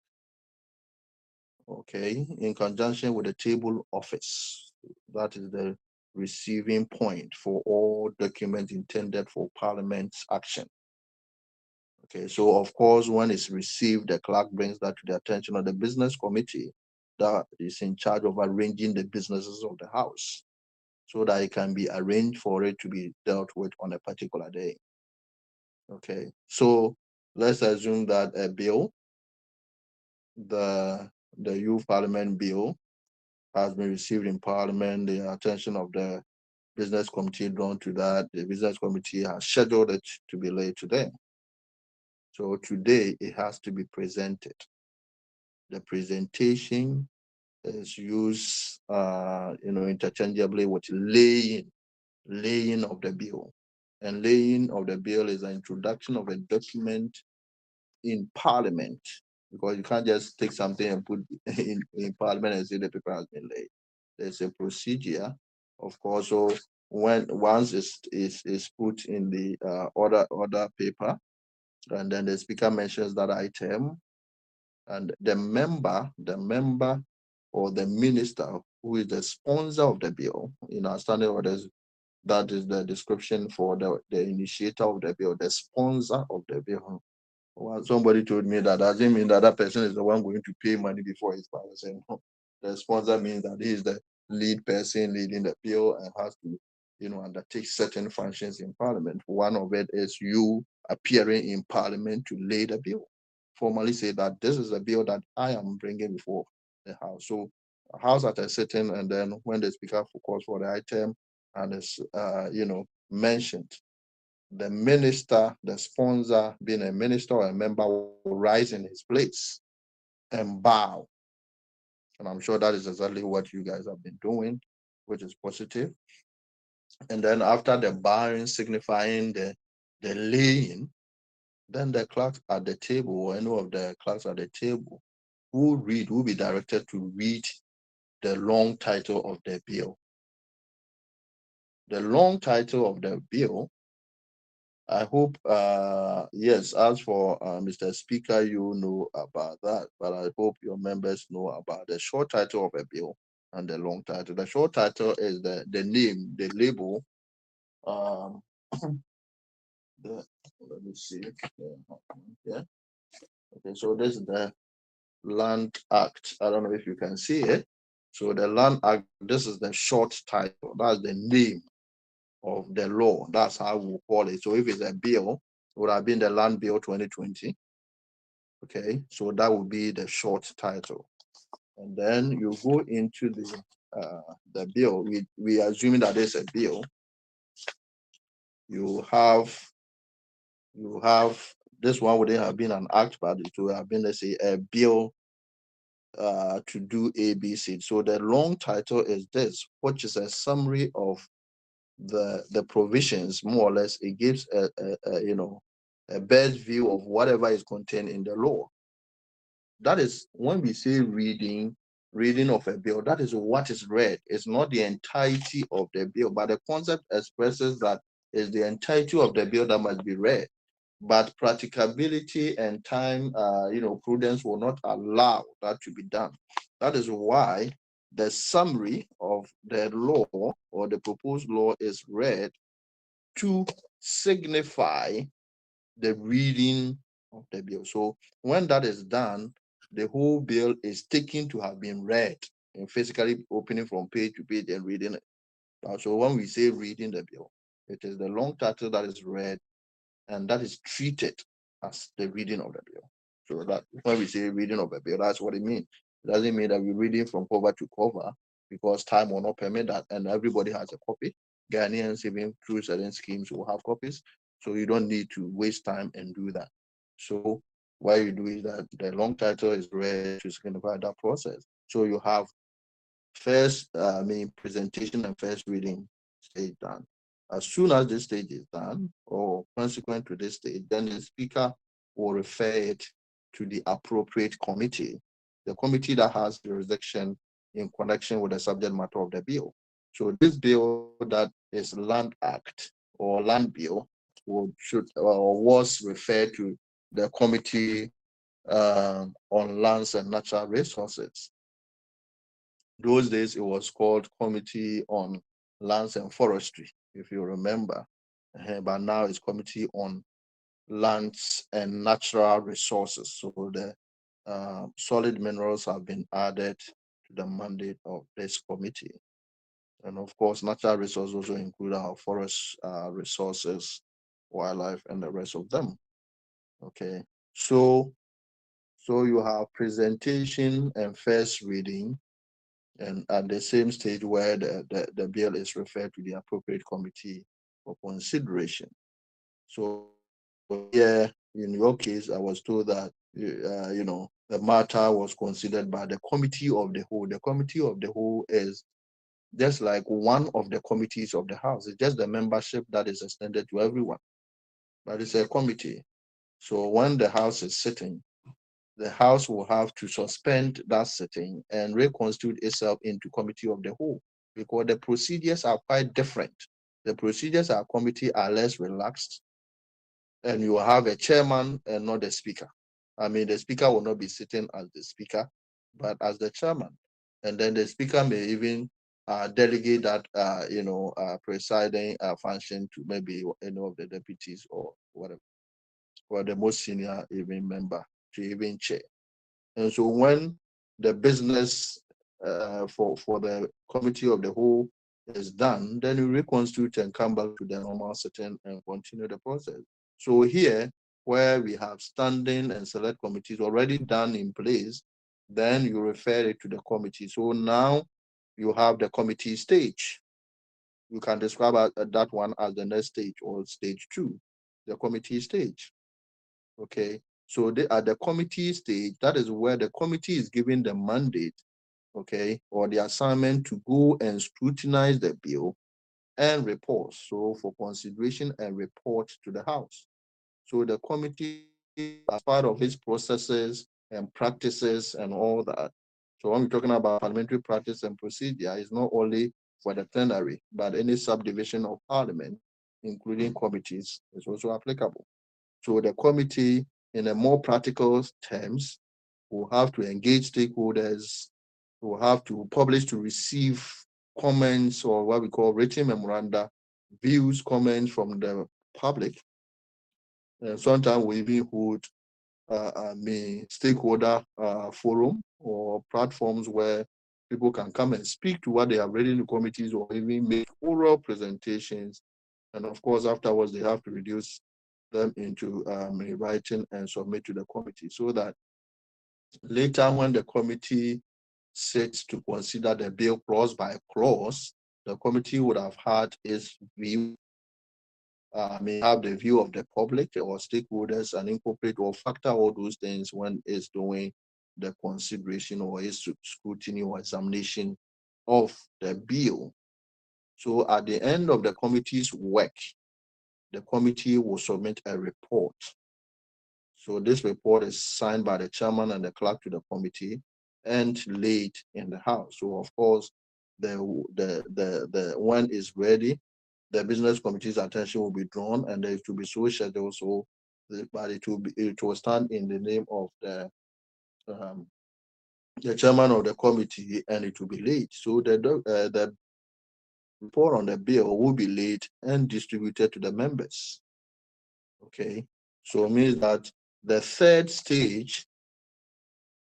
Okay, in conjunction with the table office. That is the receiving point for all documents intended for parliament's action. Okay, so of course, when it's received, the clerk brings that to the attention of the business committee that is in charge of arranging the businesses of the house, so that it can be arranged for it to be dealt with on a particular day. Okay, so let's assume that a bill, the youth parliament bill, has been received in parliament, the attention of the business committee drawn to that. The business committee has scheduled it to be laid today. So today it has to be presented. The presentation is used, interchangeably with laying of the bill. And laying of the bill is an introduction of a document in parliament, because you can't just take something and put in parliament and say the paper has been laid. There's a procedure, of course. So once is put in the order paper, and then the speaker mentions that item, and the member or the minister who is the sponsor of the bill, in our standing orders, that is the description for the initiator of the bill, the sponsor of the bill. Well, somebody told me that doesn't mean that person is the one going to pay money before it's passed. No. The sponsor means that he is the lead person leading the bill and has to, undertake certain functions in parliament. One of it is you appearing in parliament to lay the bill. Formally say that this is a bill that I am bringing before the house. So a house at a sitting, and then when the speaker calls for the item and is, mentioned, the minister, the sponsor, being a minister or a member, will rise in his place and bow. And I'm sure that is exactly what you guys have been doing, which is positive. And then after the bowing, signifying the laying, then the clerks at the table, or any of the clerks at the table, will be directed to read the long title of the bill. The long title of the bill, I hope, yes, as for Mr. Speaker, you know about that, but I hope your members know about the short title of a bill and the long title. The short title is the name, the label. Let me see. Yeah. Okay, so this is the Land Act. I don't know if you can see it. So the Land Act, this is the short title. That's the name of the law. That's how we call it. So if it's a bill, it would have been the Land Bill 2020. Okay, so that would be the short title. And then you go into the bill. We assuming that it's a bill. You have this one wouldn't have been an act, but it would have been, let's say, a bill to do ABC. So the long title is this, which is a summary of the provisions, more or less. It gives a bird's view of whatever is contained in the law. that is when we say reading of a bill, that is what is read. It's not the entirety of the bill, but the concept expresses that is the entirety of the bill that must be read. But practicability and time, prudence will not allow that to be done. That is why the summary of the law or the proposed law is read to signify the reading of the bill. So when that is done, the whole bill is taken to have been read and physically opening from page to page and reading it. So when we say reading the bill, it is the long title that is read and that is treated as the reading of the bill. So that when we say reading of a bill, that's what it means. It doesn't mean that we're reading from cover to cover because time will not permit that, and everybody has a copy. Ghanaians, even through certain schemes, will have copies. So you don't need to waste time and do that. So what you do is that the long title is read to signify that process. So you have first, presentation and first reading stage done. As soon as this stage is done, or consequent to this stage, then the speaker will refer it to the appropriate committee, the committee that has jurisdiction in connection with the subject matter of the bill. So this bill that is Land Act or Land Bill was referred to the Committee on Lands and Natural Resources. Those days it was called Committee on Lands and Forestry, if you remember. But now it's Committee on Lands and Natural Resources. So the solid minerals have been added to the mandate of this committee. And of course, natural resources also include our forest resources, wildlife, and the rest of them. Okay, so you have presentation and first reading, and at the same stage where the bill is referred to the appropriate committee for consideration. So here, in your case, I was told that, the matter was considered by the committee of the whole. The committee of the whole is just like one of the committees of the House. It's just the membership that is extended to everyone, but it's a committee. So when the House is sitting, the House will have to suspend that sitting and reconstitute itself into committee of the whole, because the procedures are quite different. The procedures at committee are less relaxed, and you will have a chairman and not the speaker. The speaker will not be sitting as the speaker, but as the chairman. And then the speaker may even delegate that, presiding function to maybe any of the deputies or whatever, or the most senior even member to even chair. And so when the business for the committee of the whole is done, then you reconstitute and come back to the normal sitting and continue the process. So here, where we have standing and select committees already done in place, then you refer it to the committee. So now you have the committee stage. You can describe that one as the next stage or stage 2, the committee stage. Okay, so at the committee stage, that is where the committee is given the mandate, okay, or the assignment to go and scrutinize the bill and report. So for consideration and report to the House. So the committee, as part of its processes and practices and all that. So when we're talking about parliamentary practice and procedure, it's not only for the plenary, but any subdivision of parliament, including committees, is also applicable. So the committee, in a more practical terms, will have to engage stakeholders, will have to publish to receive comments or what we call written memoranda, views, comments from the public. And sometimes we even hold stakeholder forum or platforms where people can come and speak to what they have read in the committees or even make oral presentations. And of course, afterwards, they have to reduce them into writing and submit to the committee, so that later when the committee sits to consider the bill clause by clause, the committee would have had its view, may have the view of the public or stakeholders, and incorporate or factor all those things when it's doing the consideration or its scrutiny or examination of the bill. So at the end of the committee's work, the committee will submit a report. So this report is signed by the chairman and the clerk to the committee and laid in the house. So of course, when it's ready, the business committee's attention will be drawn and it will be so scheduled. So, but it will stand in the name of the chairman of the committee, and it will be laid. So the report on the bill will be laid and distributed to the members. Okay, so it means that the third stage,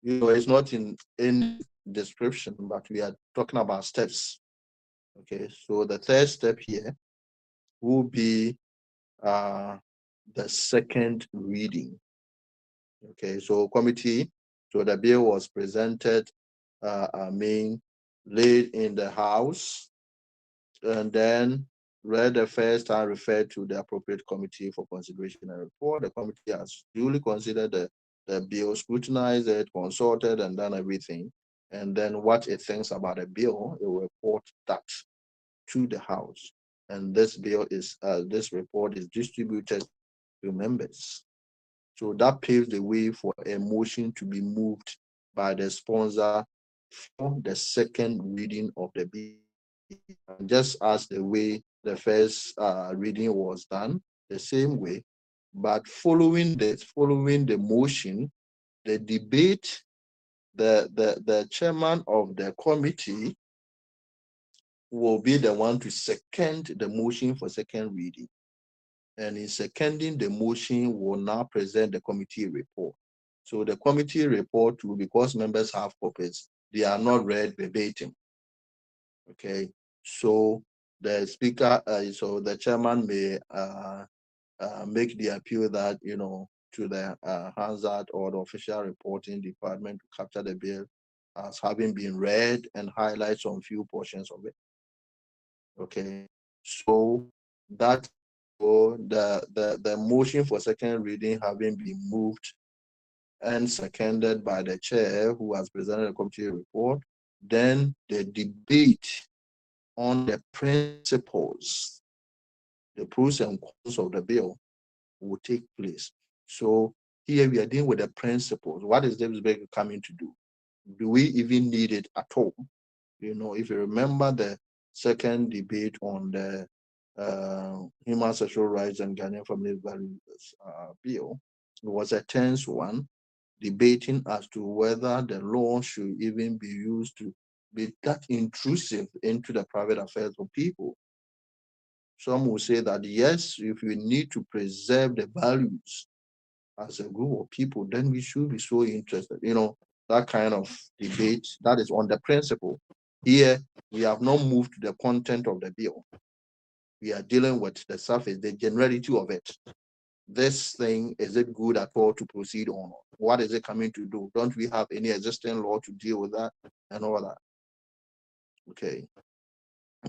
it's not in any description, but we are talking about steps. Okay, so the third step here will be the second reading. Okay, so committee, so the bill was presented, laid in the house, and then read the first time, referred to the appropriate committee for consideration and report. The committee has duly considered the bill, scrutinized it, consulted, and done everything. And then what it thinks about the bill, it will report that to the House. And this report is distributed to members. So that paves the way for a motion to be moved by the sponsor for the second reading of the bill. And just as the way the first reading was done, the same way, but following the motion, the debate, the chairman of the committee will be the one to second the motion for second reading. And in seconding the motion, will now present the committee report. So the committee report will, because members have copies, they are not read verbatim. Okay, so the speaker, so the chairman may make the appeal that, to the Hansard or the official reporting department to capture the bill as having been read and highlight some few portions of it. Okay, so that the motion for second reading having been moved and seconded by the chair who has presented the committee report, then the debate on the principles, the pros and cons of the bill will take place. So here we are dealing with the principles. What is this bill coming to do? Do we even need it at all? If you remember the second debate on the Human Sexual Rights and Ghanaian Family Values bill, it was a tense one, debating as to whether the law should even be used to be that intrusive into the private affairs of people. Some will say that yes, if we need to preserve the values as a group of people, then we should be so interested. That kind of debate that is on the principle. Here, we have not moved to the content of the bill. We are dealing with the surface, the generality of it. This thing, is it good at all to proceed on? What is it coming to do? Don't we have any existing law to deal with that and all that? Okay.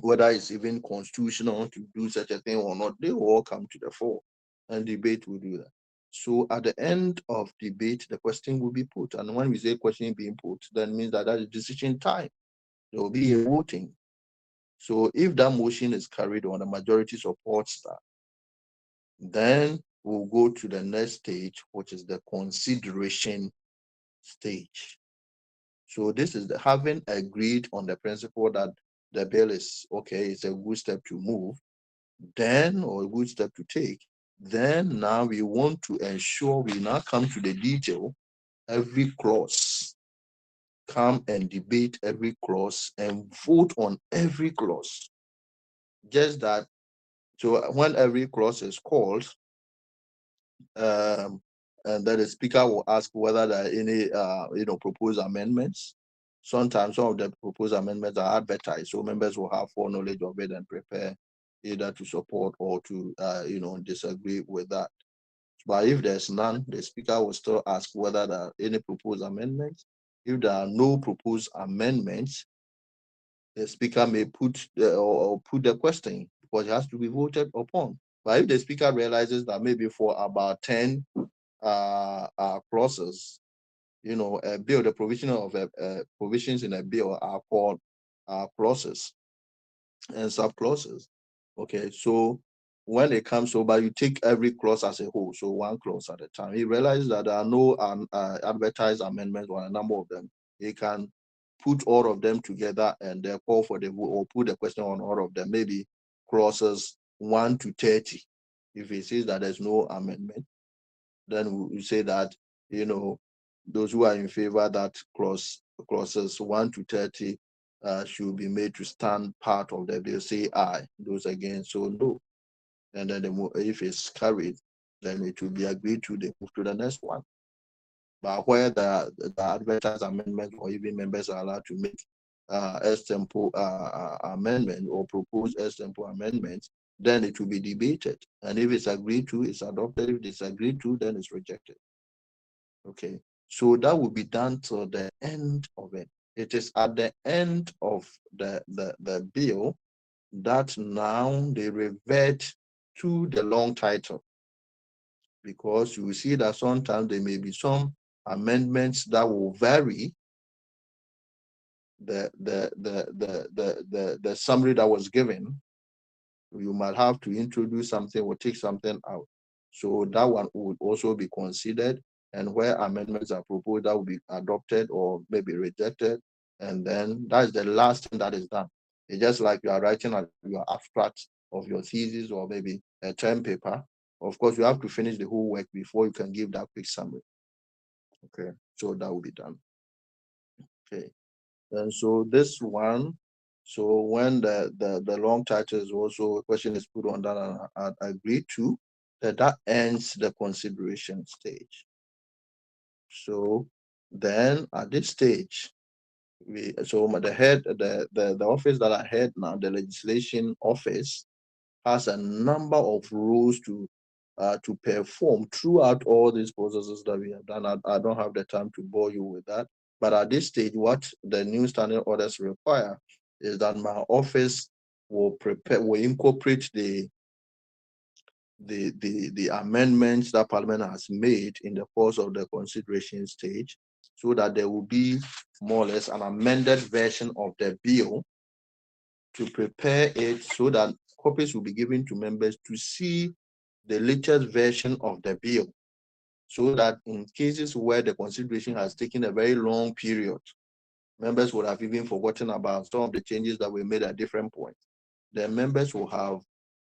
Whether it's even constitutional to do such a thing or not, they will all come to the fore, and debate will do that. So at the end of debate, the question will be put. And when we say question being put, that means that is decision time. There will be a voting. So if that motion is carried on, the majority supports that, then we'll go to the next stage, which is the consideration stage. So this is having agreed on the principle that the bill is okay, it's a good step to move, then, or a good step to take. Then now we want to ensure we now come to the detail, every clause, come and debate every clause and vote on every clause. Just that, so when every clause is called, and then the speaker will ask whether there are any, proposed amendments. Sometimes some of the proposed amendments are advertised, so members will have full knowledge of it and prepare either to support or to, disagree with that. But if there's none, the speaker will still ask whether there are any proposed amendments. If there are no proposed amendments, the speaker may put the question, because it has to be voted upon. But if the speaker realizes that maybe for about 10 clauses, a bill, the provision of provisions in a bill are called clauses and subclauses. Okay, so when it comes over, you take every clause as a whole, so one clause at a time. He realized that there are no advertised amendments or a number of them. He can put all of them together and call for the vote or put the question on all of them, maybe clauses 1 to 30. If he says that there's no amendment, then we say that, those who are in favor that clauses 1 to 30 should be made to stand part of the bill, say aye. Those against, so no. And then if it's carried, then it will be agreed to, they move to the next one. But where the advertised amendment or even members are allowed to make extempo amendment or propose extempo amendments, then it will be debated. And if it's agreed to, it's adopted. If it's agreed to, then it's rejected. Okay, so that will be done till the end of it. It is at the end of the bill that now they revert to the long title, because you will see that sometimes there may be some amendments that will vary the summary that was given. You might have to introduce something or take something out. So that one would also be considered, and where amendments are proposed, that will be adopted or maybe rejected. And then that's the last thing that is done. It's just like you are writing your abstract of your thesis or maybe a term paper. Of course, you have to finish the whole work before you can give that quick summary. Okay, so that will be done. Okay, and so this one, so when the long title is also a question is put on that and agreed to, that ends the consideration stage. So then at this stage, the office that I head now, the legislation office, has a number of rules to perform throughout all these processes that we have done. I don't have the time to bore you with that. But at this stage, what the new standing orders require is that my office will incorporate the amendments that Parliament has made in the course of the consideration stage, so that there will be more or less an amended version of the bill, to prepare it so that copies will be given to members to see the latest version of the bill, so that in cases where the consideration has taken a very long period, members would have even forgotten about some of the changes that were made at different points. The members will have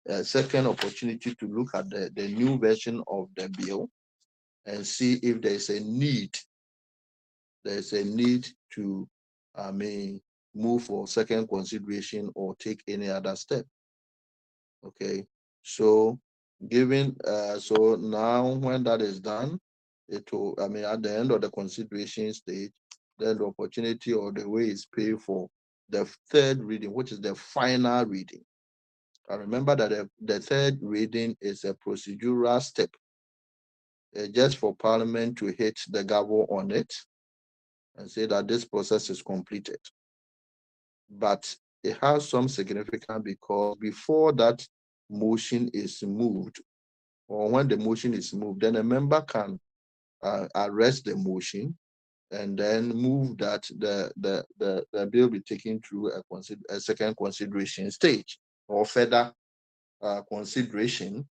a second opportunity to look at the new version of the bill and see if there's a need. There's a need to, move for second consideration or take any other step. Okay, so so now when that is done, it will, at the end of the consideration stage, then the opportunity or the way is paid for the third reading, which is the final reading. I remember that the third reading is a procedural step, just for Parliament to hit the gavel on it and say that this process is completed. But it has some significance, because before that motion is moved, or when the motion is moved, then a member can arrest the motion and then move that the bill be taken through a second consideration stage or further consideration,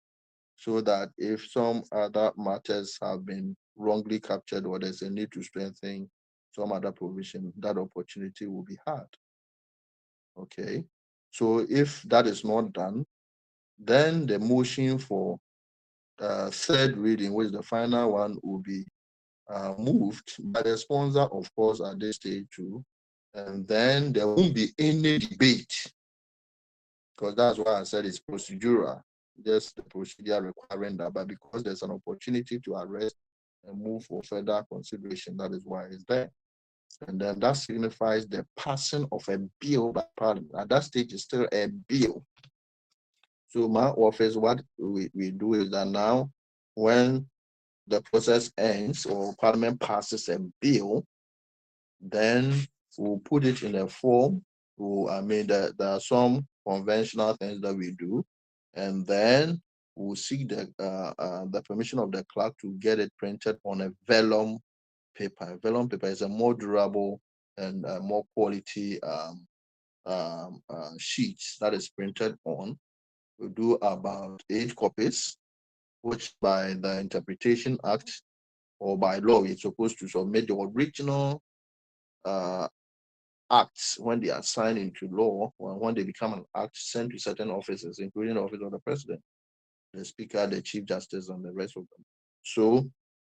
so that if some other matters have been wrongly captured or there's a need to strengthen some other provision, that opportunity will be had. Okay, so if that is not done, then the motion for third reading, which is the final one, will be moved by the sponsor, of course, at this stage too. And then there won't be any debate, because that's why I said it's procedural, just the procedure requiring that. But because there's an opportunity to arrest and move for further consideration, that is why it's there. And then that signifies the passing of a bill by Parliament. At that stage, it's still a bill. So my office, what we do is that now, when the process ends or Parliament passes a bill, then we'll put it in a form. There are some conventional things that we do, and then we'll seek the permission of the clerk to get it printed on a vellum paper. Vellum paper is a more durable and more quality sheet that is printed on. we do about 8 copies, which by the Interpretation Act or by law, we're supposed to submit the original acts when they are signed into law, or when they become an act, sent to certain offices, including the office of the president, the speaker, the chief justice, and the rest of them. So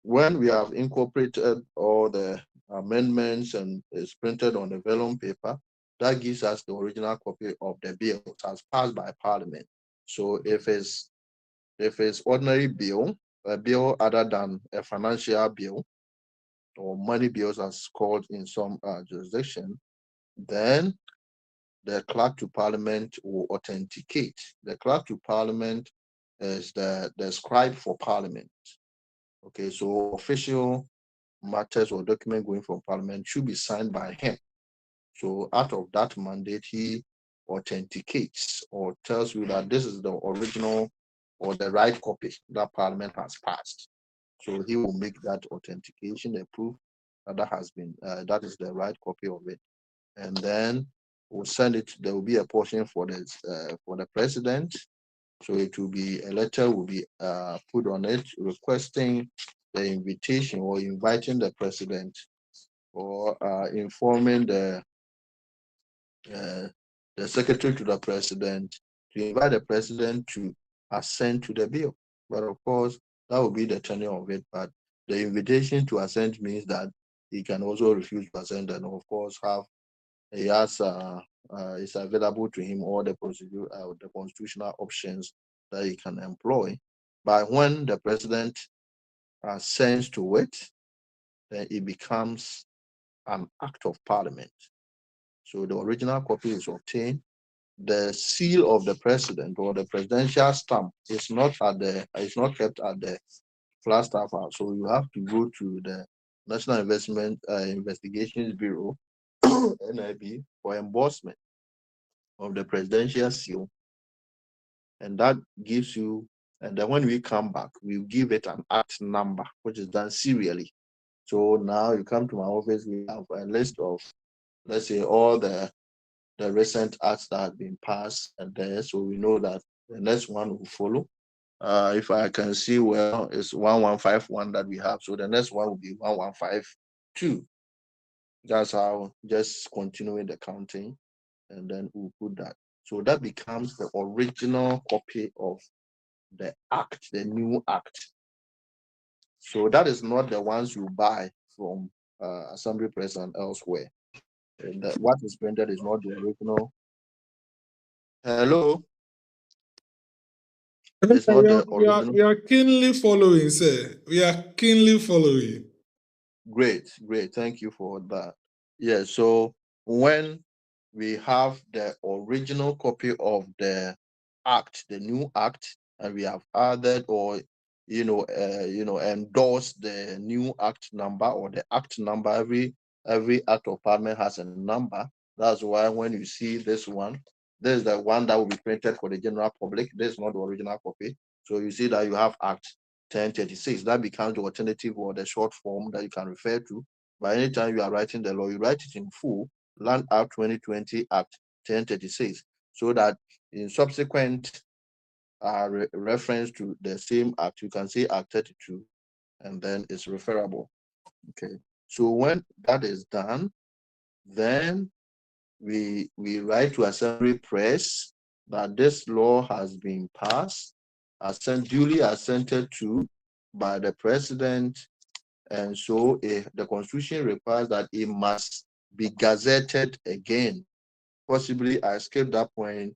when we have incorporated all the amendments and it's printed on the vellum paper, that gives us the original copy of the bill as passed by Parliament. So if it's ordinary bill, a bill other than a financial bill or money bills as called in some jurisdiction, then the clerk to Parliament will authenticate. The clerk to Parliament is the scribe for Parliament. Okay, so official matters or document going from Parliament should be signed by him. So out of that mandate, he authenticates or tells you that this is the original or the right copy that Parliament has passed. So he will make that authentication a proof that that is the right copy of it, and then we'll send it. There will be a portion for the president. So it will be a letter will be put on it requesting the invitation or inviting the president or informing the secretary to the president to invite the president to assent to the bill. But of course, that will be the tenure of it. But the invitation to assent means that he can also refuse to assent and of course he has it's available to him all the procedure the constitutional options that he can employ. But when the president assents to it, then it becomes an act of parliament. So the original copy is obtained. The seal of the president or the presidential stamp is not kept at the Flagstaff House. So you have to go to the National Investigations Bureau (NIB) for embossment of the presidential seal, and that gives you. And then when we come back, we give it an act number, which is done serially. So now you come to my office, we have a list of, let's say, all the recent acts that have been passed, and there, so we know that the next one will follow. If I can see well, it's 1151 that we have, so the next one will be 1152. That's how, just continuing the counting, and then we'll put that. So that becomes the original copy of the act, the new act. So that is not the ones you buy from Assembly Press and elsewhere. And what is printed is not the original. Hello? It's not the original. We are keenly following, sir. We are keenly following. Great. Thank you for that. Yeah, so when we have the original copy of the act, the new act, and we have added or endorsed the new act number or the act number. Every act of parliament has a number. That's why when you see this one, this is the one that will be printed for the general public. This is not the original copy. So you see that you have Act 1036. That becomes the alternative or the short form that you can refer to. By any time you are writing the law, you write it in full, Land Act 2020 Act 1036, so that in subsequent reference to the same act, you can say Act 32, and then it's referable. Okay. So when that is done, then we write to Assembly Press that this law has been passed, duly assented to by the president, and so the Constitution requires that it must be gazetted again. Possibly, I skipped that point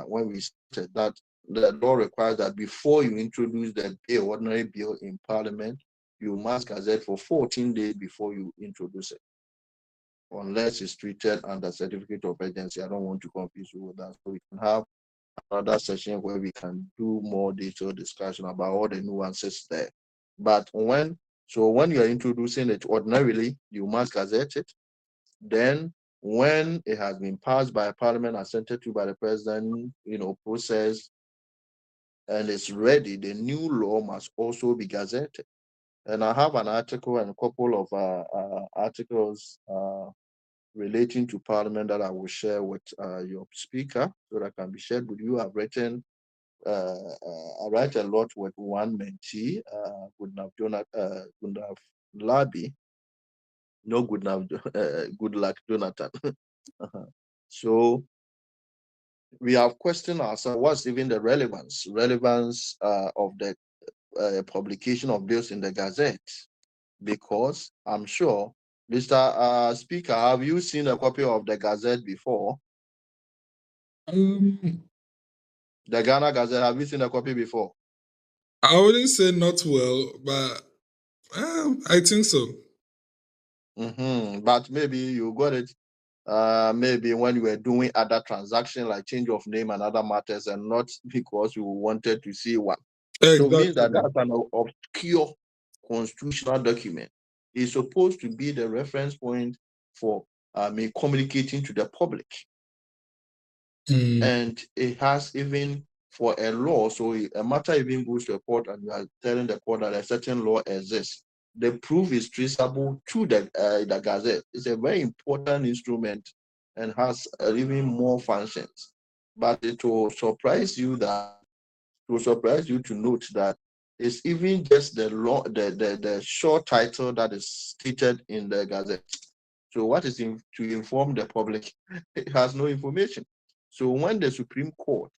when we said that the law requires that before you introduce the bill, ordinary bill in Parliament, you must gazette for 14 days before you introduce it, unless it's treated under certificate of urgency. I don't want to confuse you with that. So we can have another session where we can do more detailed discussion about all the nuances there. But when you're introducing it, ordinarily, you must gazette it. Then when it has been passed by Parliament, assented to by the president, processed, and it's ready, the new law must also be gazetted. And I have an article and a couple of articles relating to Parliament that I will share with your speaker so that can be shared with you. I've written, I write a lot with one mentee, Goodnav Labi, no Goodnav, good luck, Jonathan. So we have questioned ourselves, what's even the relevance of the publication of bills in the Gazette? Because I'm sure, Mr. Speaker, have you seen a copy of the Gazette before? Um, The Ghana Gazette, have you seen a copy before? I wouldn't say not well, but I think so. But maybe you got it maybe when you were doing other transactions like change of name and other matters, and not because you wanted to see one. So it means that Exactly. that's an obscure constitutional document. It's supposed to be the reference point for me communicating to the public. And it has even for a law, so a matter even goes to a court and you are telling the court that a certain law exists. The proof is traceable to the Gazette. It's a very important instrument and has even more functions. But it will surprise you to note that it's even just the law, the short title that is stated in the Gazette. So what is to inform the public? It has no information. So when the Supreme Court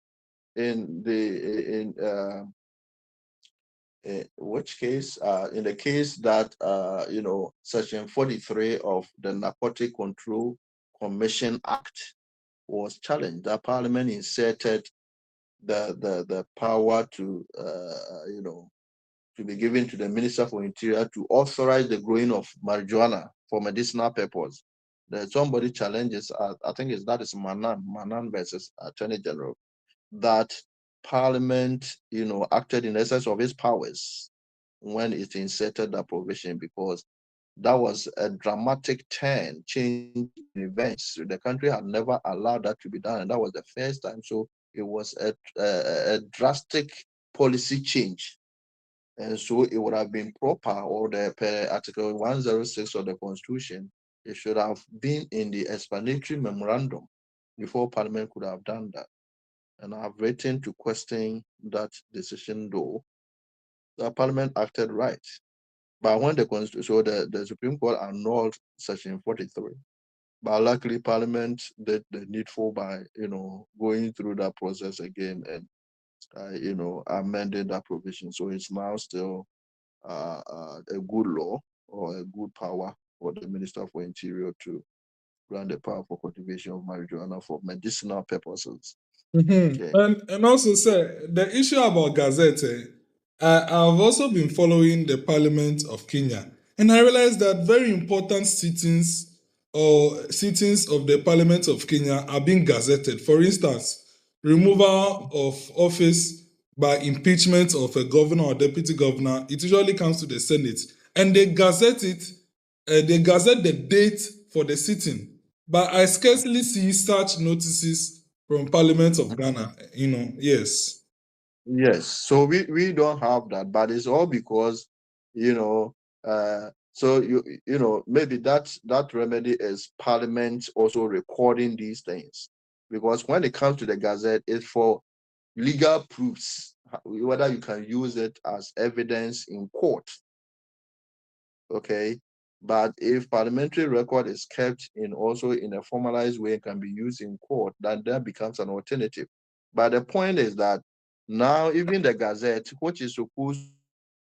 in which case in the case that Section 43 of the Narcotic Control Commission Act was challenged, the Parliament inserted the power to to be given to the Minister for Interior to authorize the growing of marijuana for medicinal purpose. There's somebody challenges, I think that is Manan versus Attorney General, that Parliament, acted in excess of its powers when it inserted that provision, because that was a dramatic change in events. The country had never allowed that to be done, and that was the first time. So it was a drastic policy change. And so it would have been proper, or per Article 106 of the Constitution, it should have been in the explanatory memorandum before Parliament could have done that. And I've written to question that decision, though the Parliament acted right. But when the Supreme Court annulled Section 43. But luckily, Parliament did the needful by going through that process again and amended that provision. So it's now still a good law or a good power for the Minister for Interior to grant the power for cultivation of marijuana for medicinal purposes. Okay. And also, sir, the issue about Gazette, I've also been following the Parliament of Kenya, and I realized that very important sittings of the Parliament of Kenya are being gazetted. For instance, removal of office by impeachment of a governor or deputy governor, it usually comes to the Senate, and they gazette it. They gazette the date for the sitting, but I scarcely see such notices from Parliament of Ghana. Yes. Yes, so we don't have that, but it's all because so maybe that remedy is Parliament also recording these things, because when it comes to the Gazette, it's for legal proofs, whether you can use it as evidence in court. Okay, but if parliamentary record is kept in also in a formalized way and can be used in court, then that becomes an alternative. But the point is that now even the Gazette, which is supposed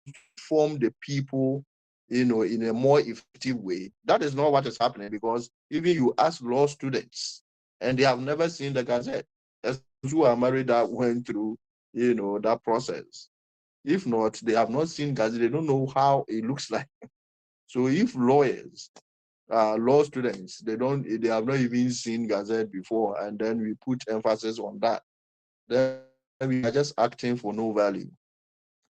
to inform the people, in a more effective way, that is not what is happening, because even you ask law students and they have never seen the Gazette. As those who are married that went through, that process. If not, they have not seen Gazette. They don't know how it looks like. So if lawyers, law students, they have not even seen Gazette before, and then we put emphasis on that, then we are just acting for no value.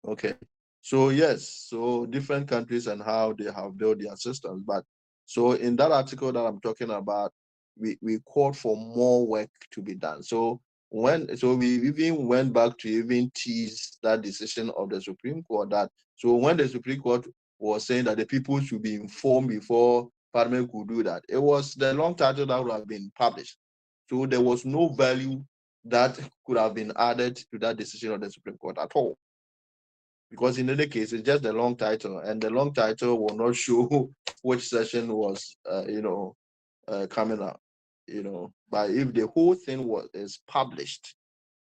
Okay. So yes, so different countries and how they have built their systems. But so in that article that I'm talking about, we called for more work to be done. So we even went back to even tease that decision of the Supreme Court, that so when the Supreme Court was saying that the people should be informed before Parliament could do that. It was the long title that would have been published. So there was no value that could have been added to that decision of the Supreme Court at all. Because in any case, it's just the long title, and the long title will not show which session was, coming up, But if the whole thing is published,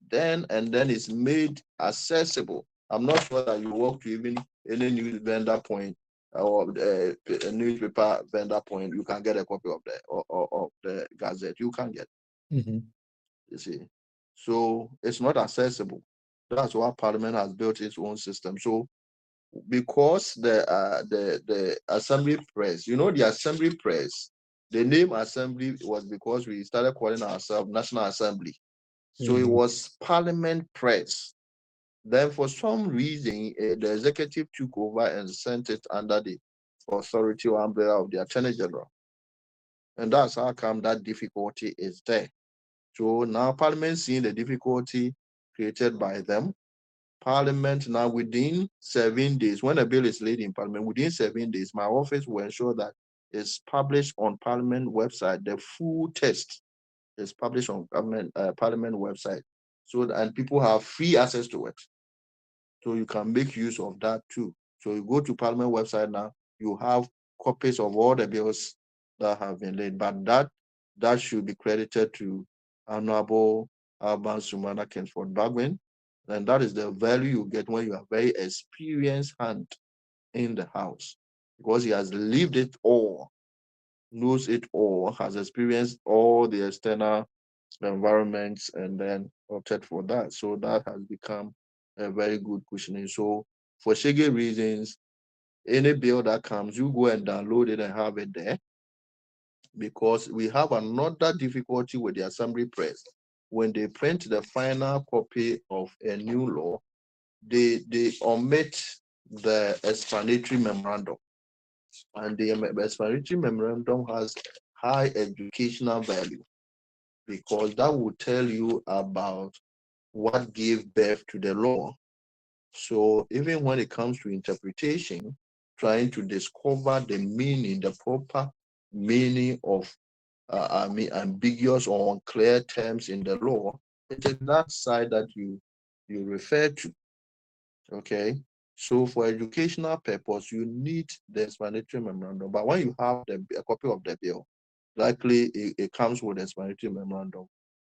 then it's made accessible. I'm not sure that you walk to even any news vendor point or a newspaper vendor point, you can get a copy of the Gazette. You can get, you see. So it's not accessible. That's why Parliament has built its own system. So because the Assembly Press, the Assembly Press, the name Assembly was because we started calling ourselves National Assembly. So it was Parliament Press. Then for some reason, the executive took over and sent it under the authority or umbrella of the Attorney General. And that's how come that difficulty is there. So now Parliament seeing the difficulty created by them, Parliament now within 7 days, when a bill is laid in Parliament, within 7 days, my office will ensure that it's published on Parliament website. The full text is published on Parliament website, and people have free access to it. So you can make use of that too. So you go to Parliament website now, you have copies of all the bills that have been laid, but that should be credited to Honorable Alban Sumana Kingsford Bagwin. And that is the value you get when you are very experienced hand in the House, because he has lived it all, knows it all, has experienced all the external environments, and then opted for that. So that has become a very good cushioning. So for Shege reasons, any bill that comes, you go and download it and have it there, because we have another difficulty with the Assembly Press. When they print the final copy of a new law, they omit the explanatory memorandum. And the explanatory memorandum has high educational value, because that will tell you about what gave birth to the law. So even when it comes to interpretation, trying to discover the meaning, the proper meaning of ambiguous or unclear terms in the law, it is that side that you refer to. Okay. So for educational purpose, you need the explanatory memorandum. But when you have a copy of the bill, likely it comes with the explanatory memorandum.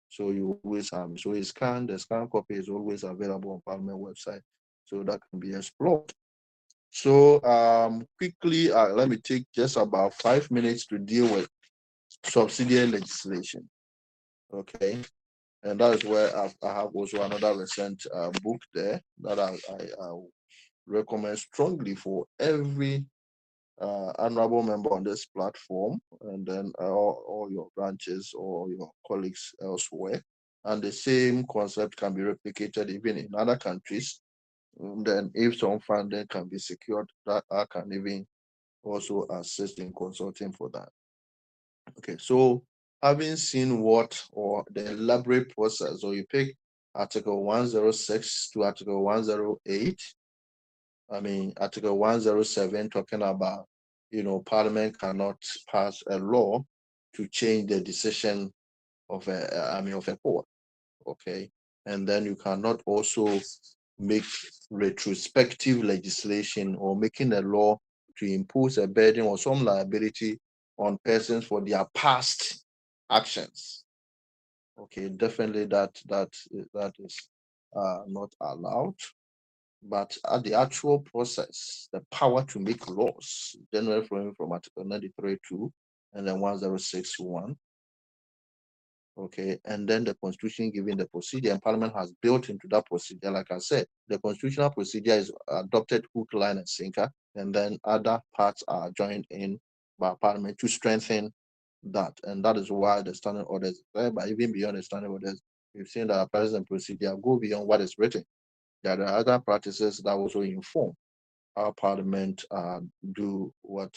So you always have. So the scan copy is always available on Parliament website. So that can be explored. So quickly, let me take just about 5 minutes to deal with subsidiary legislation. Okay. And that is where I have also another recent book there that I recommend strongly for every honorable member on this platform, and then all your branches or your colleagues elsewhere. And the same concept can be replicated even in other countries. And then if some funding can be secured, that I can even also assist in consulting for that. Okay, so having seen or the elaborate process, or you pick Article 106 to Article 108, Article 107 talking about, Parliament cannot pass a law to change the decision of a court. Okay, and then you cannot also make retrospective legislation or making a law to impose a burden or some liability on persons for their past actions. Okay, definitely that is not allowed. But at the actual process, the power to make laws, generally flowing from Article 93.2 and then 106.1. Okay, and then the Constitution giving the procedure, and Parliament has built into that procedure. Like I said, the constitutional procedure is adopted hook, line, and sinker, and then other parts are joined in by Parliament to strengthen that. And that is why the standing orders is there. But even beyond the standing orders, we've seen that our present procedure go beyond what is written. There are other practices that also inform how Parliament do what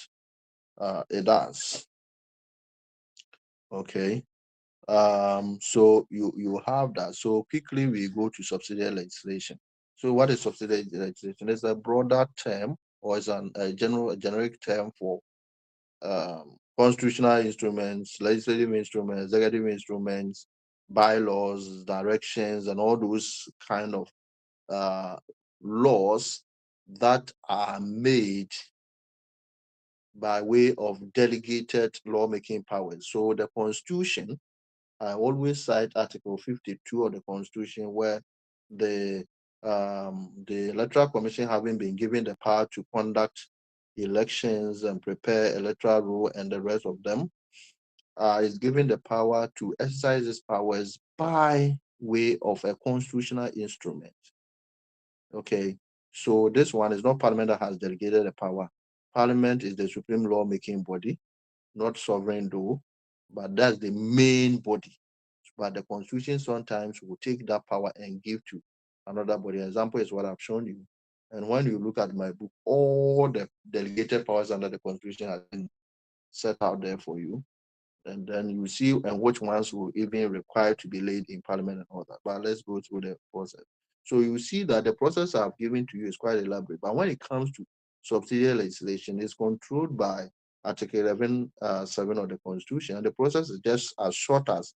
it does. Okay. So you have that. So quickly we go to subsidiary legislation. So what is subsidiary legislation? It's a broader term, or it's a generic term for constitutional instruments, legislative instruments, executive instruments, bylaws, directions, and all those kind of laws that are made by way of delegated lawmaking powers. So the Constitution, I always cite Article 52 of the Constitution, where the Electoral Commission, having been given the power to conduct elections and prepare electoral roll and the rest of them, is given the power to exercise its powers by way of a constitutional instrument. Okay, so this one is not Parliament that has delegated the power. Parliament is the supreme lawmaking body, not sovereign though, but that's the main body. But the Constitution sometimes will take that power and give to another body. Example is what I've shown you. And when you look at my book, all the delegated powers under the Constitution have been set out there for you. And then you see and which ones will even require to be laid in Parliament and all that. But let's go through the process. So you see that the process I've given to you is quite elaborate. But when it comes to subsidiary legislation, it's controlled by Article 11(7) of the Constitution. And the process is just as short as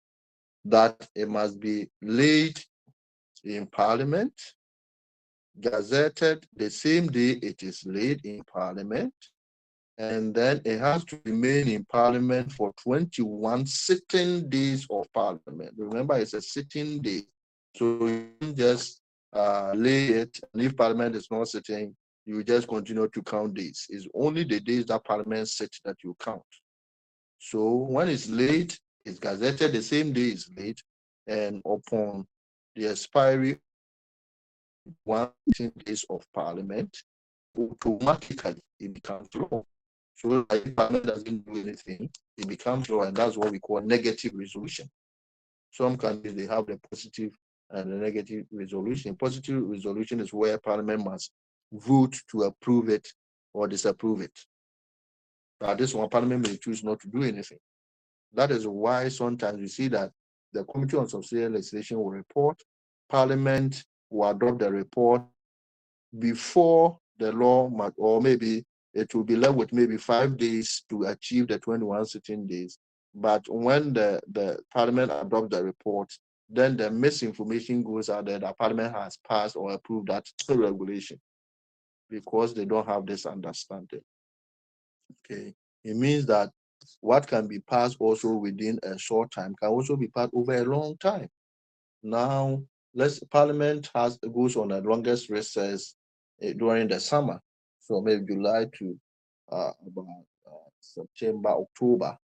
that. It must be laid in Parliament, gazetted the same day it is laid in Parliament, and then it has to remain in Parliament for 21 sitting days of Parliament. Remember, it's a sitting day. So you can just lay it, and if Parliament is not sitting, you just continue to count days. It's only the days that Parliament sits that you count. So when it's laid, it's gazetted the same day it's laid, and upon the expiry 1 days of Parliament, automatically it becomes law. So if Parliament doesn't do anything, it becomes law, and that's what we call negative resolution. Some countries, they have the positive and the negative resolution. Positive resolution is where Parliament must vote to approve it or disapprove it. But this one, Parliament may choose not to do anything. That is why sometimes you see that the Committee on Subsidiary Legislation will report, Parliament will adopt the report before the law, or maybe it will be left with maybe 5 days to achieve the 21 sitting days. But when the Parliament adopts the report, then the misinformation goes out there that Parliament has passed or approved that regulation, because they don't have this understanding. Okay, it means that what can be passed also within a short time can also be passed over a long time. Now, Parliament goes on the longest recess during the summer, so maybe July to about September, October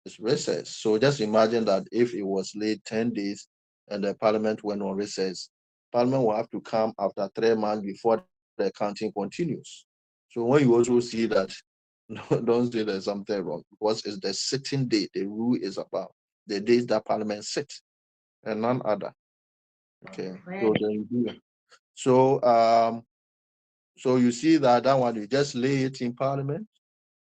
is recess. So just imagine that if it was late 10 days and the Parliament went on recess, Parliament will have to come after 3 months before the counting continues. So when you also see that, don't say there's something wrong, because it's the sitting day. The rule is about the days that Parliament sits and none other. Okay, so then you do that. So you see that one, you just lay it in Parliament,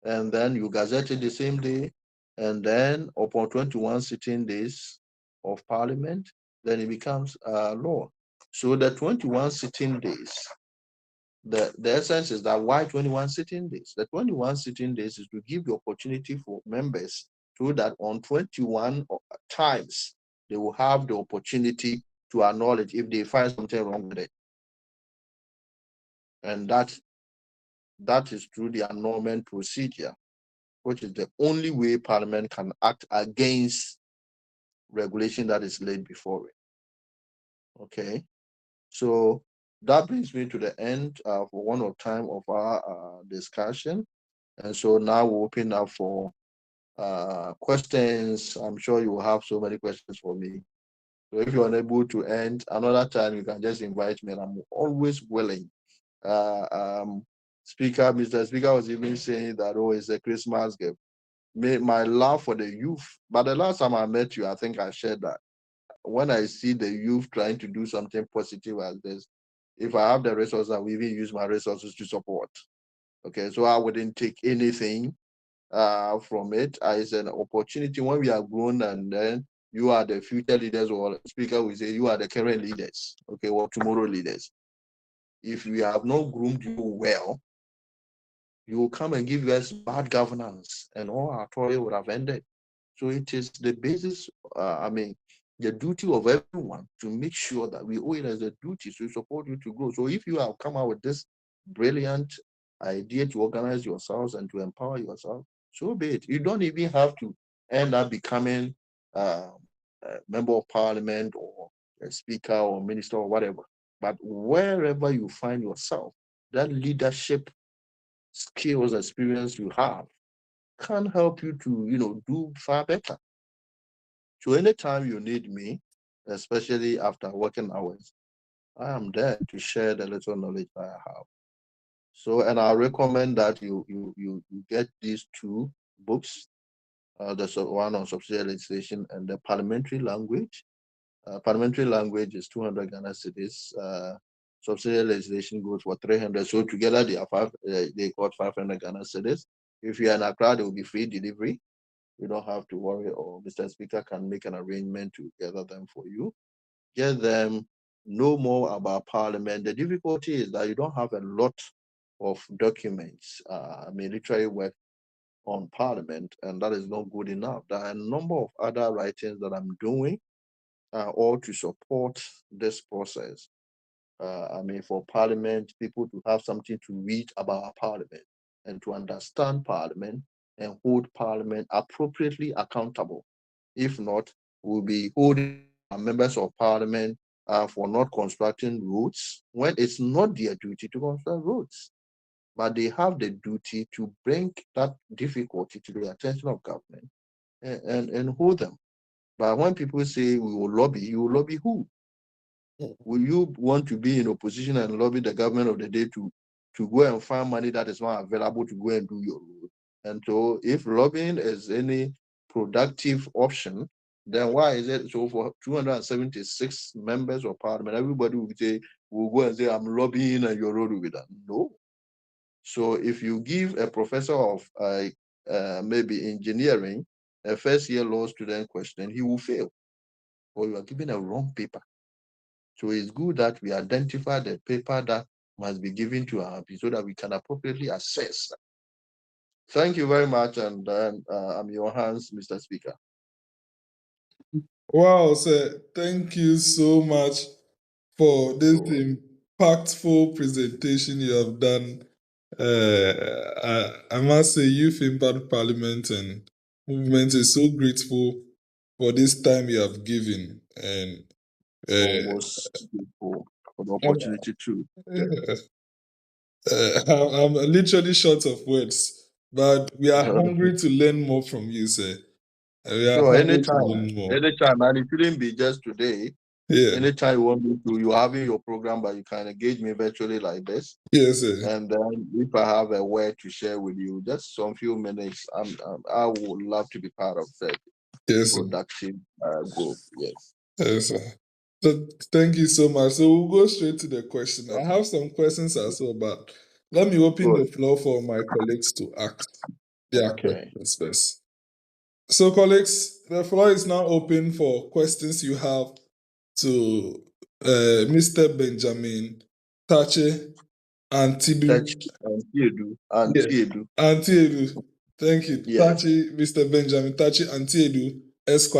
and then you gazette it the same day, and then upon 21 sitting days of Parliament, then it becomes law. So the 21 sitting days, the essence is that why 21 sitting days? The 21 sitting days is to give the opportunity for members so that on 21 times, they will have the opportunity to acknowledge if they find something wrong with it. And that is through the annulment procedure, which is the only way Parliament can act against regulation that is laid before it. Okay, so that brings me to the end for one more time of our discussion. And so now we'll open up for questions. I'm sure you will have so many questions for me. So if you're unable to end another time, you can just invite me, and I'm always willing. Mr. Speaker was even saying that, oh, it's a Christmas gift. My love for the youth, but the last time I met you, I think I shared that. When I see the youth trying to do something positive as this, if I have the resources, I will even use my resources to support. Okay, so I wouldn't take anything from it as an opportunity when we are grown, and then you are the future leaders, or Speaker will say you are the current leaders, okay, or tomorrow leaders. If we have not groomed you well, you will come and give us bad governance, and all our toil would have ended. So it is the basis, the duty of everyone to make sure that we owe it as a duty to support you to grow. So if you have come out with this brilliant idea to organize yourselves and to empower yourself, so be it. You don't even have to end up becoming a member of parliament or a speaker or minister or whatever. But wherever you find yourself, that leadership skills, experience you have can help you to, do far better. So anytime you need me, especially after working hours, I am there to share the little knowledge that I have. So, and I recommend that you get these two books, the one on subsidiary legislation and the parliamentary language. Parliamentary language is 200 Ghana cedis. Subsidiary legislation goes for 300. So together they are they got 500 Ghana cedis. If you're in Accra, there will be free delivery. You don't have to worry, or Mr. Speaker can make an arrangement to gather them for you. Get them, know more about Parliament. The difficulty is that you don't have a lot of documents, literary work on Parliament, and that is not good enough. There are a number of other writings that I'm doing, all to support this process. For Parliament, people to have something to read about Parliament and to understand Parliament and hold Parliament appropriately accountable. If not, we'll be holding our members of Parliament for not constructing roads when it's not their duty to construct roads. But they have the duty to bring that difficulty to the attention of government and hold them. But when people say we will lobby, you will lobby who? Will you want to be in opposition and lobby the government of the day to go and find money that is not available to go and do your road? And so if lobbying is any productive option, then why is it so for 276 members of parliament, everybody will go and say, I'm lobbying and your road will be done? No. So if you give a professor of maybe engineering a first year law student question, he will fail, or you are giving a wrong paper. So it's good that we identify the paper that must be given to our people so that we can appropriately assess. Thank you very much, and I'm your hands, Mr. Speaker. Wow, sir. Thank you so much for this impactful presentation you have done. I must say, Youth Impact Parliament and Movement is so grateful for this time you have given. And Almost grateful for the opportunity too. I'm literally short of words, but we are hungry to learn more from you, sir. We are Sure, hungry to learn more. anytime, and it shouldn't be just today. Yeah. Anytime you want me to, you're having your program, but you can engage me virtually like this. Yes, sir. And then if I have a word to share with you, just some few minutes, I would love to be part of that productive group. Yes. Yes, sir. So thank you so much. So we'll go straight to the question. I have some questions as well, but let me open the floor for my colleagues to ask their questions first. So, colleagues, the floor is now open for questions you have to Mr. Benjamin Tachie Antiedu. Antiedu. Thank you. Yes. Mr. Benjamin Tachie Antiedu Esq,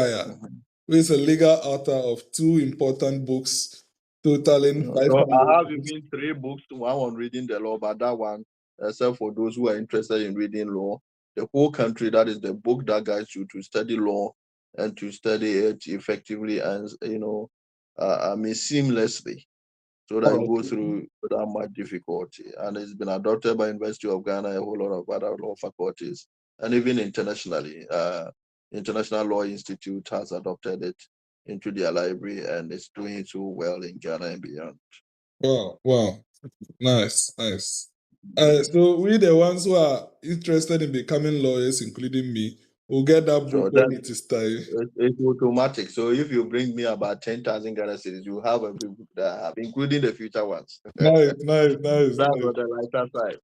who is a legal author of two important books totaling 500 I have even 3 books, one on reading the law, but that one, except for those who are interested in reading law, the whole country, that is the book that guides you to study law and to study it effectively and, seamlessly, so that you go through without much difficulty. And it's been adopted by University of Ghana, a whole lot of other law faculties, and even internationally. International Law Institute has adopted it into their library, and it's doing so well in Ghana and beyond. Wow. Nice. So we, the ones who are interested in becoming lawyers, including me, will get that book when it is time. It's automatic. So if you bring me about 10,000 Ghana cedis, you have every book that I have, including the future ones. Nice. That's on the lighter side.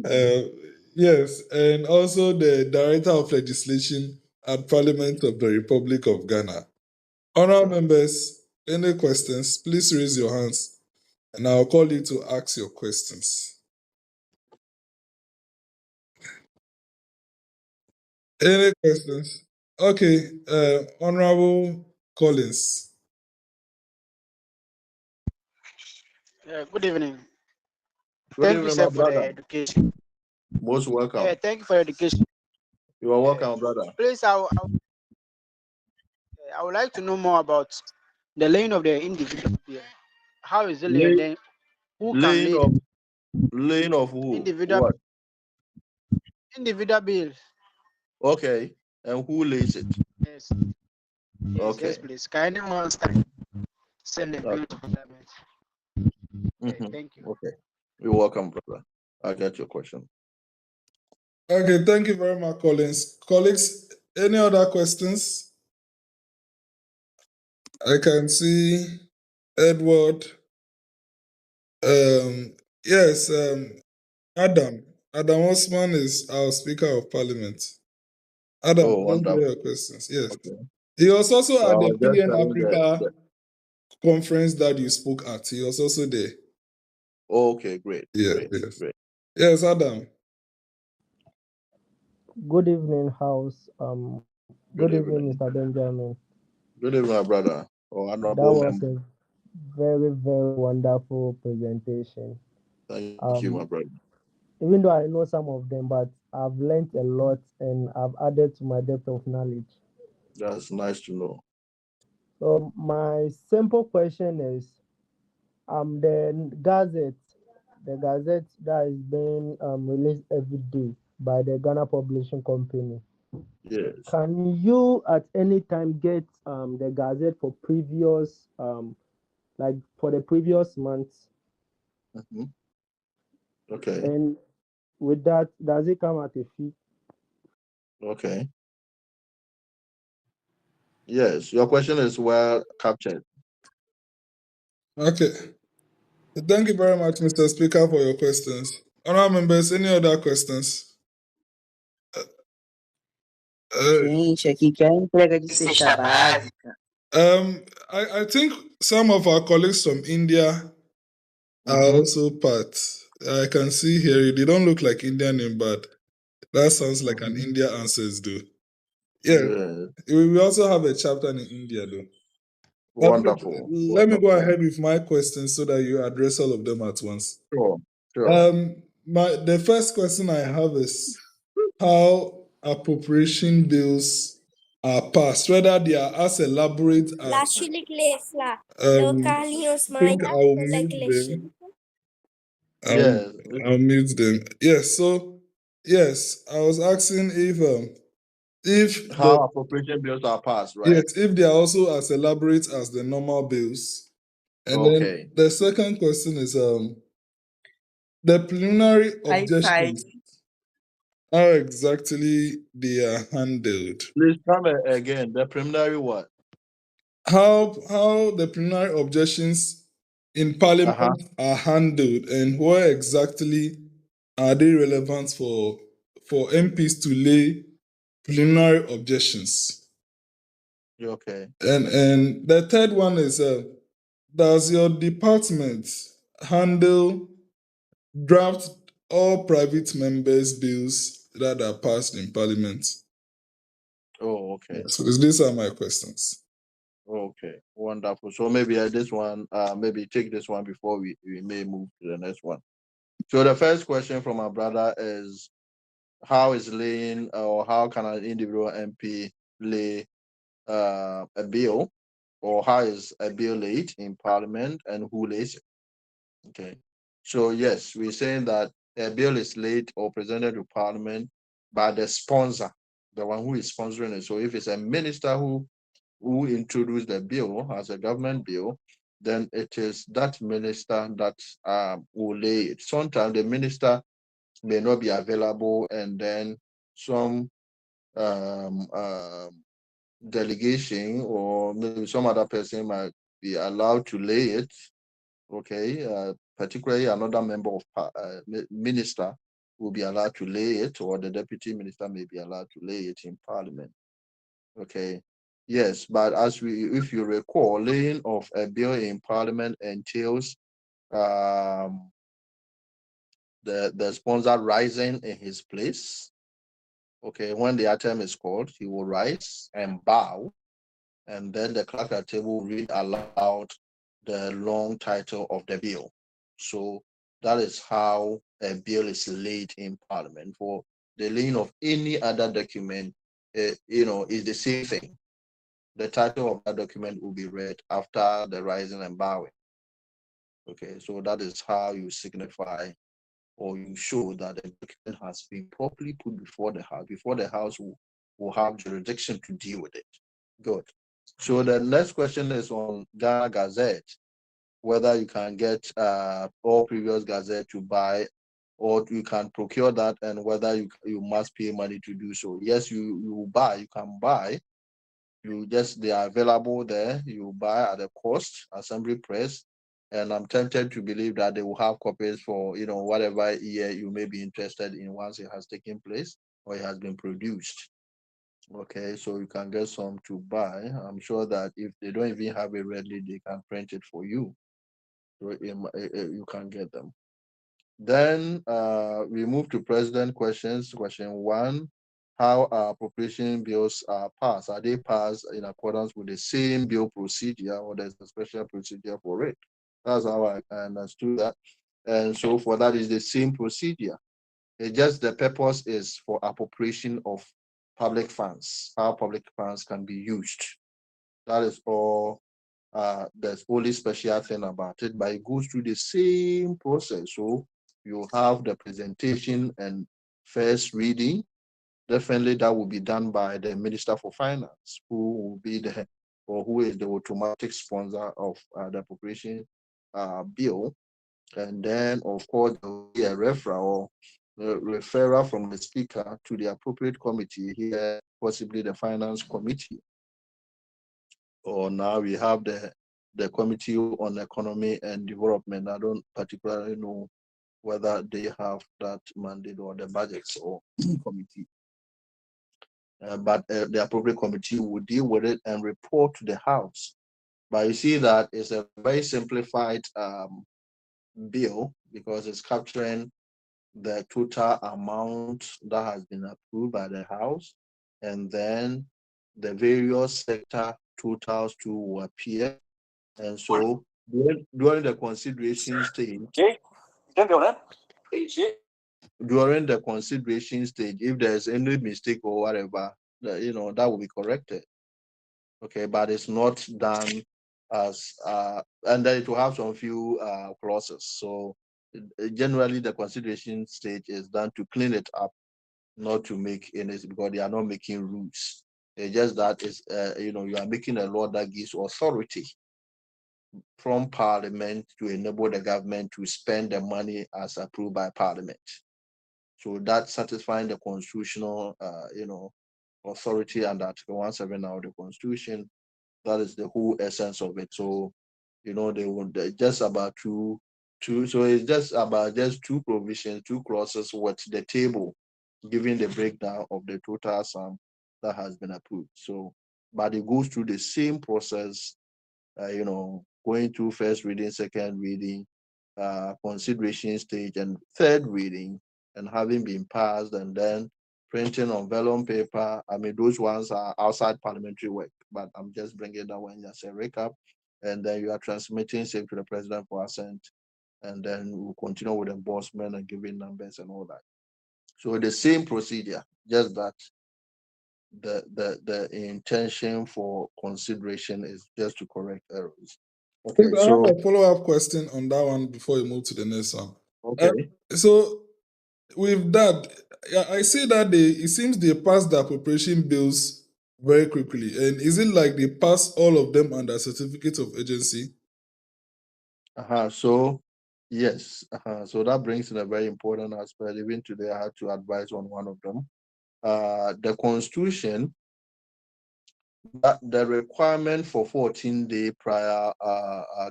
Nice. Yes, and also the Director of Legislation at Parliament of the Republic of Ghana. Honourable members, any questions, please raise your hands and I'll call you to ask your questions. Any questions? Okay, Honorable Collins. Good evening. Good Thank you, evening, sir, my for the brother. education. Most welcome. Thank you for the education. You are welcome, brother. Please, I would like to know more about the laying of the individual bill. How is it laid, and then who can Laying lead of laying of who? individual What? individual bills? Okay. And who lays it? Yes, yes, Okay. please. Can anyone send a bill to Parliament? Thank you. Okay. You're welcome, brother. I get your question. Okay, thank you very much, Collins. Colleagues, any other questions? I can see Edward. Yes, Adam. Adam Osman is our Speaker of Parliament. Adam, Oh, I don't wonderful. hear your questions. Yes. Okay. He was also So I at the was just PN telling Africa conference that you spoke at. He was also there. okay, great. Yeah, Great. yes. Great. Yes, Adam. Good evening, House. Good evening, Mr. Benjamin. Good evening, my brother. Oh, That honorable was member. a very, very wonderful presentation. Thank you, my Um, brother. Even though I know some of them, but I've learned a lot and I've added to my depth of knowledge. That's nice to know. So my simple question is, the gazette that is being released every day by the Ghana Publishing Company. Yes. Can you at any time get the gazette for previous like for the previous months? Okay. And with that, does it come at a fee? Okay. Yes, your question is well captured. Okay. Thank you very much, Mr. Speaker, for your questions. Honourable members, any other questions? Gente, aqui quer entrega de cesta básica. I think some of our colleagues from India are also part. I can see here, they don't look like Indian name, but that sounds like an India answers do. Yeah. We also have a chapter in India though. Wonderful. Let me go ahead with my questions so that you address all of them at once. Sure. The first question I have is how appropriation bills are passed, whether they are as elaborate as I think I will mute them. Yes. I'll mute them. Yes, so yes, I was asking if How appropriation bills are passed, right? yes, if they are also as elaborate as the normal bills. And then the second question is the preliminary objections. How exactly they are handled? Please come again. The preliminary what? How the preliminary objections in Parliament are handled, and where exactly are they relevant for MPs to lay preliminary objections? Okay. And the third one is does your department handle draft all private members' bills that are passed in Parliament? Oh, okay. So these are my questions. Okay, wonderful. So maybe this one, maybe take this one before we may move to the next one. So the first question from our brother is, how is laying or how can an individual MP lay a bill, or how is a bill laid in Parliament and who lays it? Okay. So yes, we're saying that a bill is laid or presented to Parliament by the sponsor, the one who is sponsoring it. So if it's a minister who introduced the bill as a government bill, then it is that minister that will lay it. Sometimes the minister may not be available, and then some delegation or maybe some other person might be allowed to lay it. Okay, particularly another member of minister will be allowed to lay it, or the deputy minister may be allowed to lay it in Parliament. Okay, yes, but if you recall, laying of a bill in Parliament entails the sponsor rising in his place, Okay, when the item is called, he will rise and bow, and then the clerk at the table will read aloud the long title of the bill. So that is how a bill is laid in Parliament. For the laying of any other document, is the same thing. The title of that document will be read after the rising and bowing. Okay, so that is how you signify or you show that the document has been properly put before the House. Before the House will have jurisdiction to deal with it. Good. So the next question is on Ghana Gazette, whether you can get all previous Gazette to buy, or you can procure that, and whether you must pay money to do so. Yes, you buy, you can buy. They are available there. You buy at a cost, Assembly Press, and I'm tempted to believe that they will have copies for whatever year you may be interested in once it has taken place or it has been produced. Okay, so you can get some to buy. I'm sure that if they don't even have it readily, they can print it for you. So you can get them. Then we move to president questions. Question 1, how are appropriation bills passed? Are they passed in accordance with the same bill procedure, or there's a special procedure for it? That's how I understood that. And so for that is the same procedure. It just the purpose is for appropriation of public funds, how public funds can be used. That is all. There's only special thing about it, but it goes through the same process. So you have the presentation and first reading. Definitely that will be done by the Minister for Finance, who is the automatic sponsor of the appropriation bill. And then, of course, there will be a referral from the speaker to the appropriate committee here, possibly the finance committee. Or now we have the committee on economy and development. I don't particularly know whether they have that mandate or the budgets or committee. But the appropriate committee will deal with it and report to the House. But you see that it's a very simplified bill because it's capturing the total amount that has been approved by the House, and then the various sector totals to appear. And so during the consideration stage, if there's any mistake or whatever, that will be corrected. Okay, but it's not done as and then it will have some few clauses. So generally the consideration stage is done to clean it up, not to make any, because they are not making rules. It's just that is you are making a law that gives authority from Parliament to enable the government to spend the money as approved by Parliament. So that's satisfying the constitutional authority under Article 179 of the Constitution. That is the whole essence of it. So they would just about two. So it's just about two provisions, two clauses with the table giving the breakdown of the total sum that has been approved. So, but it goes through the same process, going through first reading, second reading, consideration stage, and third reading, and having been passed, and then printing on vellum paper. I mean, those ones are outside parliamentary work, but I'm just bringing that one as a recap. And then you are transmitting safe to the president for assent, and then we'll continue with endorsement and giving numbers and all that. So the same procedure, just that the intention for consideration is just to correct errors. Okay, I have a follow-up question on that one before we move to the next one. Okay. So with that, I see that it seems they passed the appropriation bills very quickly. And is it like they pass all of them under certificate of urgency? So yes. So that brings in a very important aspect. Even today, I had to advise on one of them. The Constitution, that the requirement for 14-day prior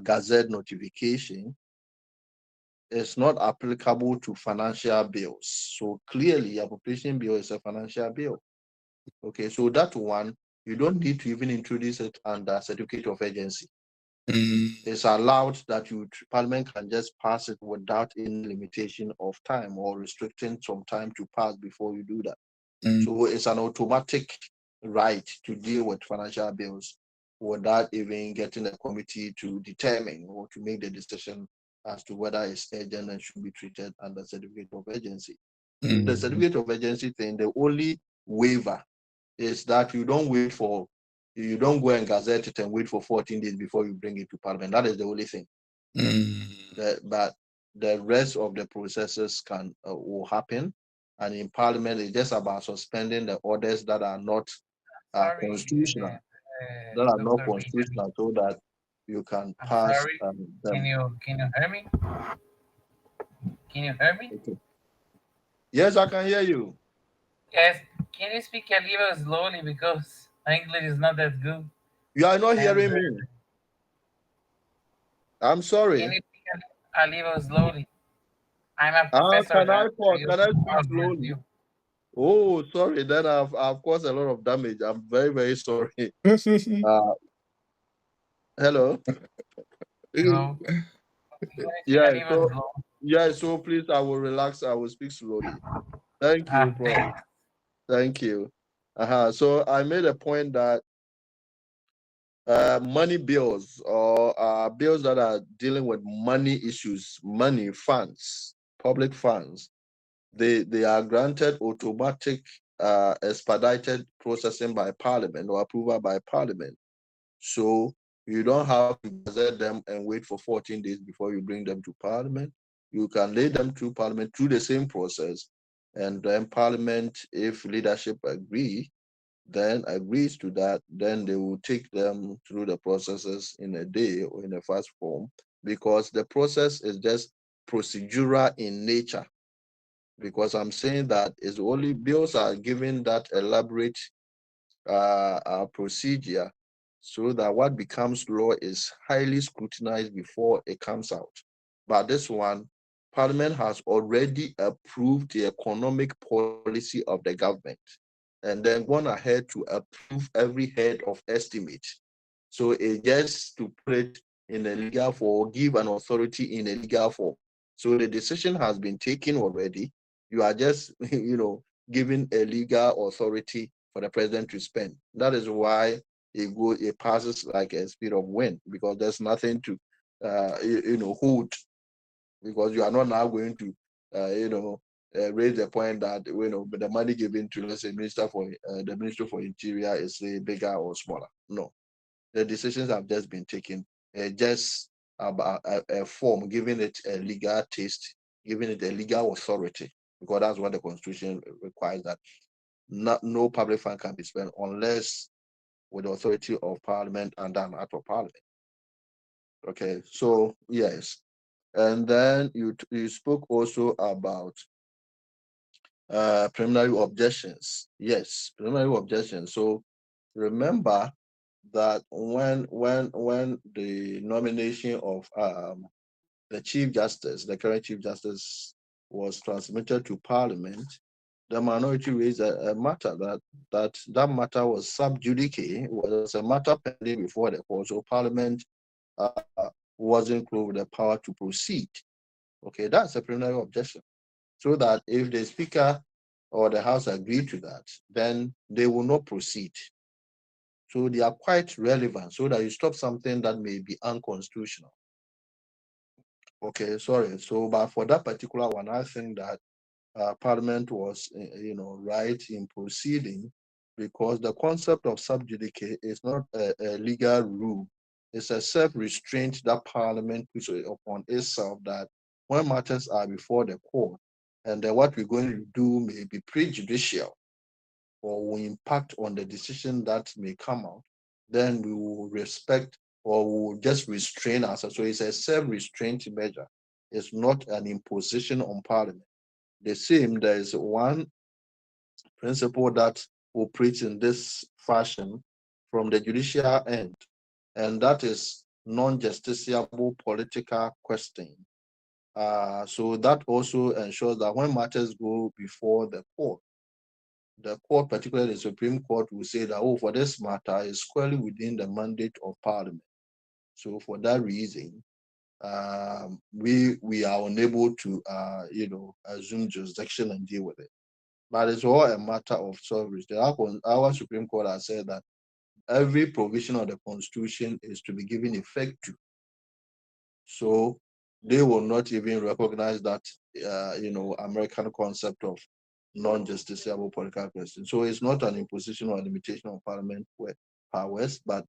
Gazette notification is not applicable to financial bills. So clearly, appropriation bill is a financial bill. Okay, so that one, you don't need to even introduce it under certificate of urgency. It's allowed that Parliament can just pass it without any limitation of time or restricting some time to pass before you do that. So it's an automatic right to deal with financial bills without even getting a committee to determine or to make the decision as to whether it's urgent and should be treated under certificate of urgency. The certificate of urgency thing, the only waiver is that you don't go and gazette it and wait for 14 days before you bring it to Parliament. That is the only thing. But the rest of the processes will happen. And in Parliament, it's just about suspending the orders that are not constitutional, that are not constitutional, so that you can pass them. Can you hear me? Can you hear me? Okay. Yes, I can hear you. Yes. Can you speak a little slowly because my English is not that good? You are not hearing me. I'm sorry. Can you speak a little slowly? I'm a professor. Can I speak slowly? Oh, sorry. Then I've caused a lot of damage. I'm very, very sorry. Hello. Hello. So please, I will relax. I will speak slowly. Thank you, Prof. Thank you. So I made a point that money bills or bills that are dealing with money issues, money funds, public funds, they are granted automatic expedited processing by Parliament or approval by Parliament. So you don't have to gazette them and wait for 14 days before you bring them to Parliament. You can lay them to Parliament through the same process, and then Parliament, if leadership agrees to that, then they will take them through the processes in a day or in a fast form, because the process is just procedural in nature. Because I'm saying that it's only bills are given that elaborate procedure, so that what becomes law is highly scrutinized before it comes out. But this one, Parliament has already approved the economic policy of the government, and then gone ahead to approve every head of estimate. So it just to put it in a legal form, give an authority in a legal form. So the decision has been taken already. You are just, giving a legal authority for the president to spend. That is why it passes like a speed of wind, because there's nothing to, hold, because you are not now going to, raise the point that the money given to, let's say, the Minister for Interior is bigger or smaller. No, the decisions have just been taken, just about a form, giving it a legal taste, giving it a legal authority, because that's what the Constitution requires, that no public fund can be spent unless with the authority of Parliament and an act of Parliament. Okay, so yes. And then you spoke also about preliminary objections. Yes, preliminary objections. So remember that when the nomination of the Chief Justice, the current Chief Justice, was transmitted to Parliament, the minority raised a matter that matter was sub judice, was a matter pending before the court. So Parliament wasn't clothed with the power to proceed. Okay, that's a preliminary objection. So that if the Speaker or the House agree to that, then they will not proceed. So they are quite relevant, so that you stop something that may be unconstitutional. Okay, sorry. So, but for that particular one, I think that Parliament was, right in proceeding, because the concept of sub judice is not a legal rule. It's a self-restraint that Parliament puts upon itself, that when matters are before the court, and then what we're going to do may be prejudicial or will impact on the decision that may come out, then we will respect or we will just restrain ourselves. So it's a self-restraint measure. It's not an imposition on Parliament. The same, there is one principle that operates in this fashion from the judicial end, and that is non-justiciable political question. So that also ensures that when matters go before the court, particularly the Supreme Court, will say that, oh, for this matter is squarely within the mandate of Parliament. So for that reason, we are unable to, assume jurisdiction and deal with it. but it's all a matter of sovereignty. Our Supreme Court has said that every provision of the Constitution is to be given effect to. So they will not even recognize that, American concept of non-justiciable political questions. So it's not an imposition or limitation of Parliament powers, but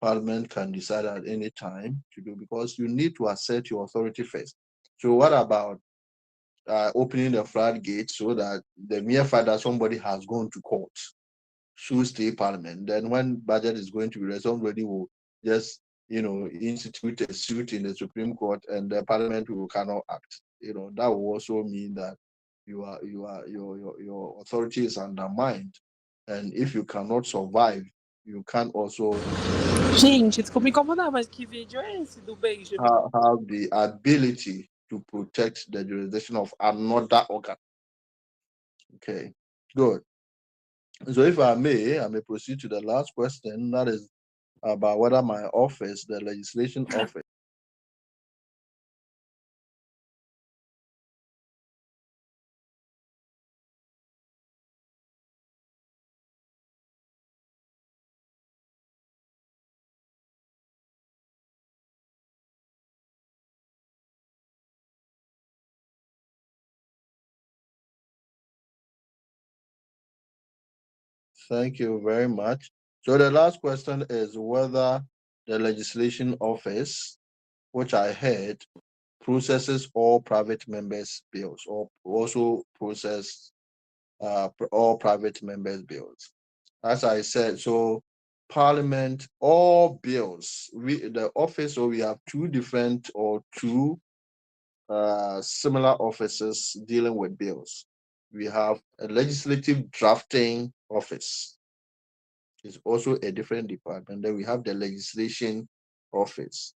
Parliament can decide at any time to do, because you need to assert your authority first. So what about opening the floodgates so that the mere fact that somebody has gone to court should stay Parliament? Then when budget is going to be raised, somebody will just institute a suit in the Supreme Court, and the Parliament cannot act. That will also mean that your authority is undermined, and if you cannot survive, you can also Gente, desculpa incomodar, mas que vídeo é esse do Benjamin? have the ability to protect the jurisdiction of another organ. Okay, good. So if I may proceed to the last question, that is about whether my office, the legislation office, thank you very much. So the last question is whether the legislation office, which I heard, processes all private members' bills, or also process all private members' bills. As I said, so Parliament, all bills, the office, so we have two different or two similar offices dealing with bills. We have a legislative drafting office. It's also a different department. Then we have the legislation office.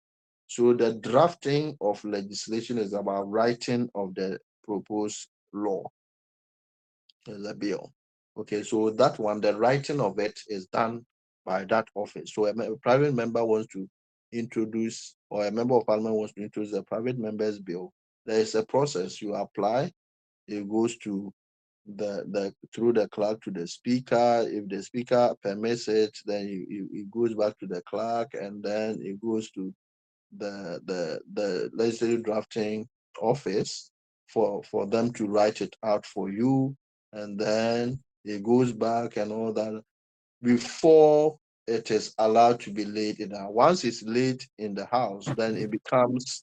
So the drafting of legislation is about writing of the proposed law, the bill. Okay, so that one, the writing of it is done by that office. So a private member wants to introduce, or a member of Parliament wants to introduce a private member's bill. There is a process. You apply, it goes to through the clerk to the speaker. If the speaker permits it, then it goes back to the clerk, and then it goes to the legislative drafting office for them to write it out for you, and then it goes back and all that before it is allowed to be laid in the house. Once it's laid in the house, then it becomes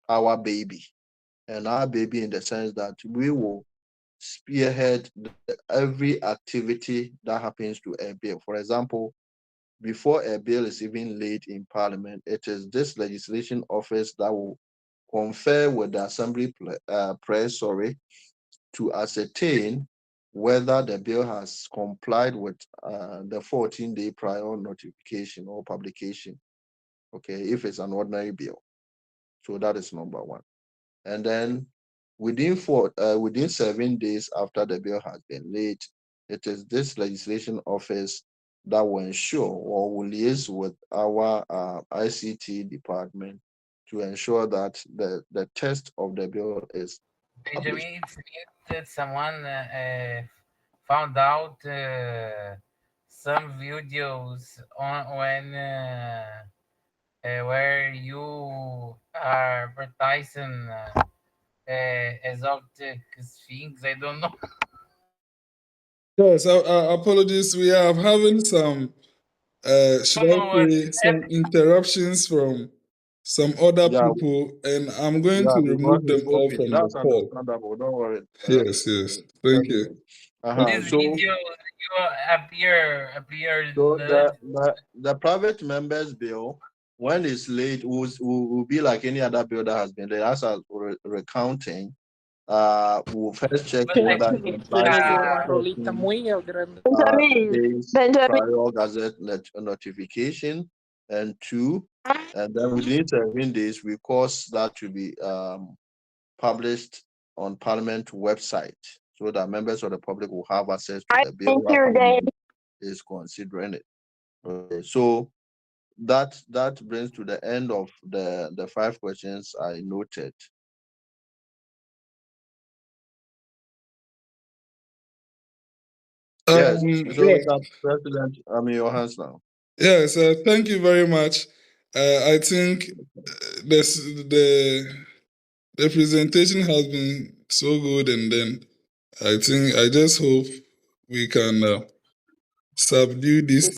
our baby, and our baby in the sense that we will spearhead every activity that happens to a bill. For example, before a bill is even laid in Parliament, it is this legislation office that will confer with the Assembly press, to ascertain whether the bill has complied with the 14-day prior notification or publication. Okay, if it's an ordinary bill. So that is number one. And then within 7 days after the bill has been laid, it is this legislation office that will ensure or will liaise with our ICT department to ensure that the text of the bill is published. Benjamin, it's that someone found out some videos on when where you are advertising exotic things. I don't know. Yes, apologies. We are having some, should I say, some interruptions from some other people, and I'm going to remove them all from the That's call. understandable. Don't worry. Yes. Thank you. This video you appear So the private members bill, when it's laid, will be like any other bill that has been laid. As a recounting, we'll first check whether it complies with prior gazette notification, and two, and then within 7 days, we cause that to be published on Parliament website, so that members of the public will have access to the bill while Parliament is considering it. Okay, so that brings to the end of the 5 questions I noted. Yes. So, Clear. Mr. President, I'm in your hands now. Yes, thank you very much. I think the presentation has been so good, and then I just hope we can subdue this.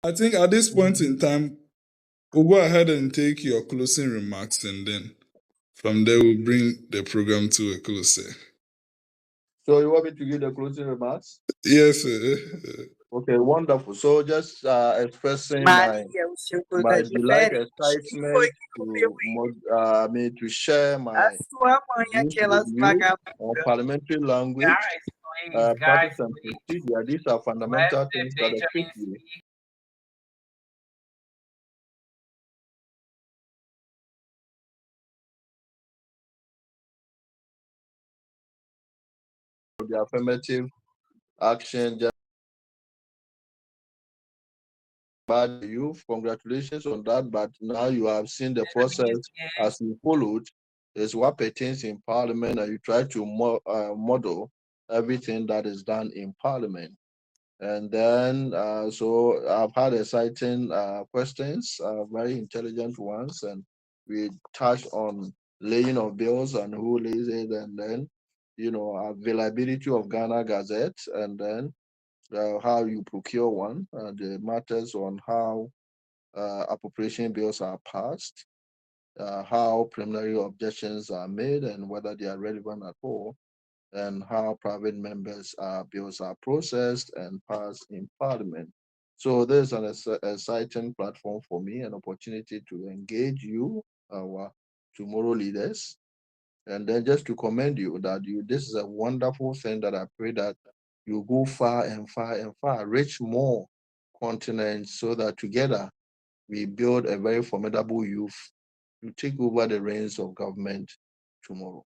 I think at this point in time, we'll go ahead and take your closing remarks, and then from there we'll bring the program to a close. So you want me to give the closing remarks? Yes. Okay, wonderful. So just expressing Maria, o seu my tá delight, diferente. Quem foi excitement que comeu isso? to share A my sua mãe, views with aquelas you on vagabundas. parliamentary language, Guys, practice and please. procedure. These are Let fundamental the things that Benjamin affect you. speak. The affirmative action just by the youth. Congratulations on that. But now you have seen the process as you followed is what pertains in parliament, and you try to model everything that is done in parliament. And then, so I've had exciting questions, very intelligent ones, and we touched on laying of bills and who lays it, and then, availability of Ghana Gazette, and then how you procure one, the matters on how appropriation bills are passed, how preliminary objections are made, and whether they are relevant at all, and how private members' bills are processed and passed in Parliament. So there's an exciting platform for me, an opportunity to engage you, our tomorrow leaders, and then just to commend you that this is a wonderful thing that I pray that you go far and far and far, reach more continents so that together we build a very formidable youth to take over the reins of government tomorrow.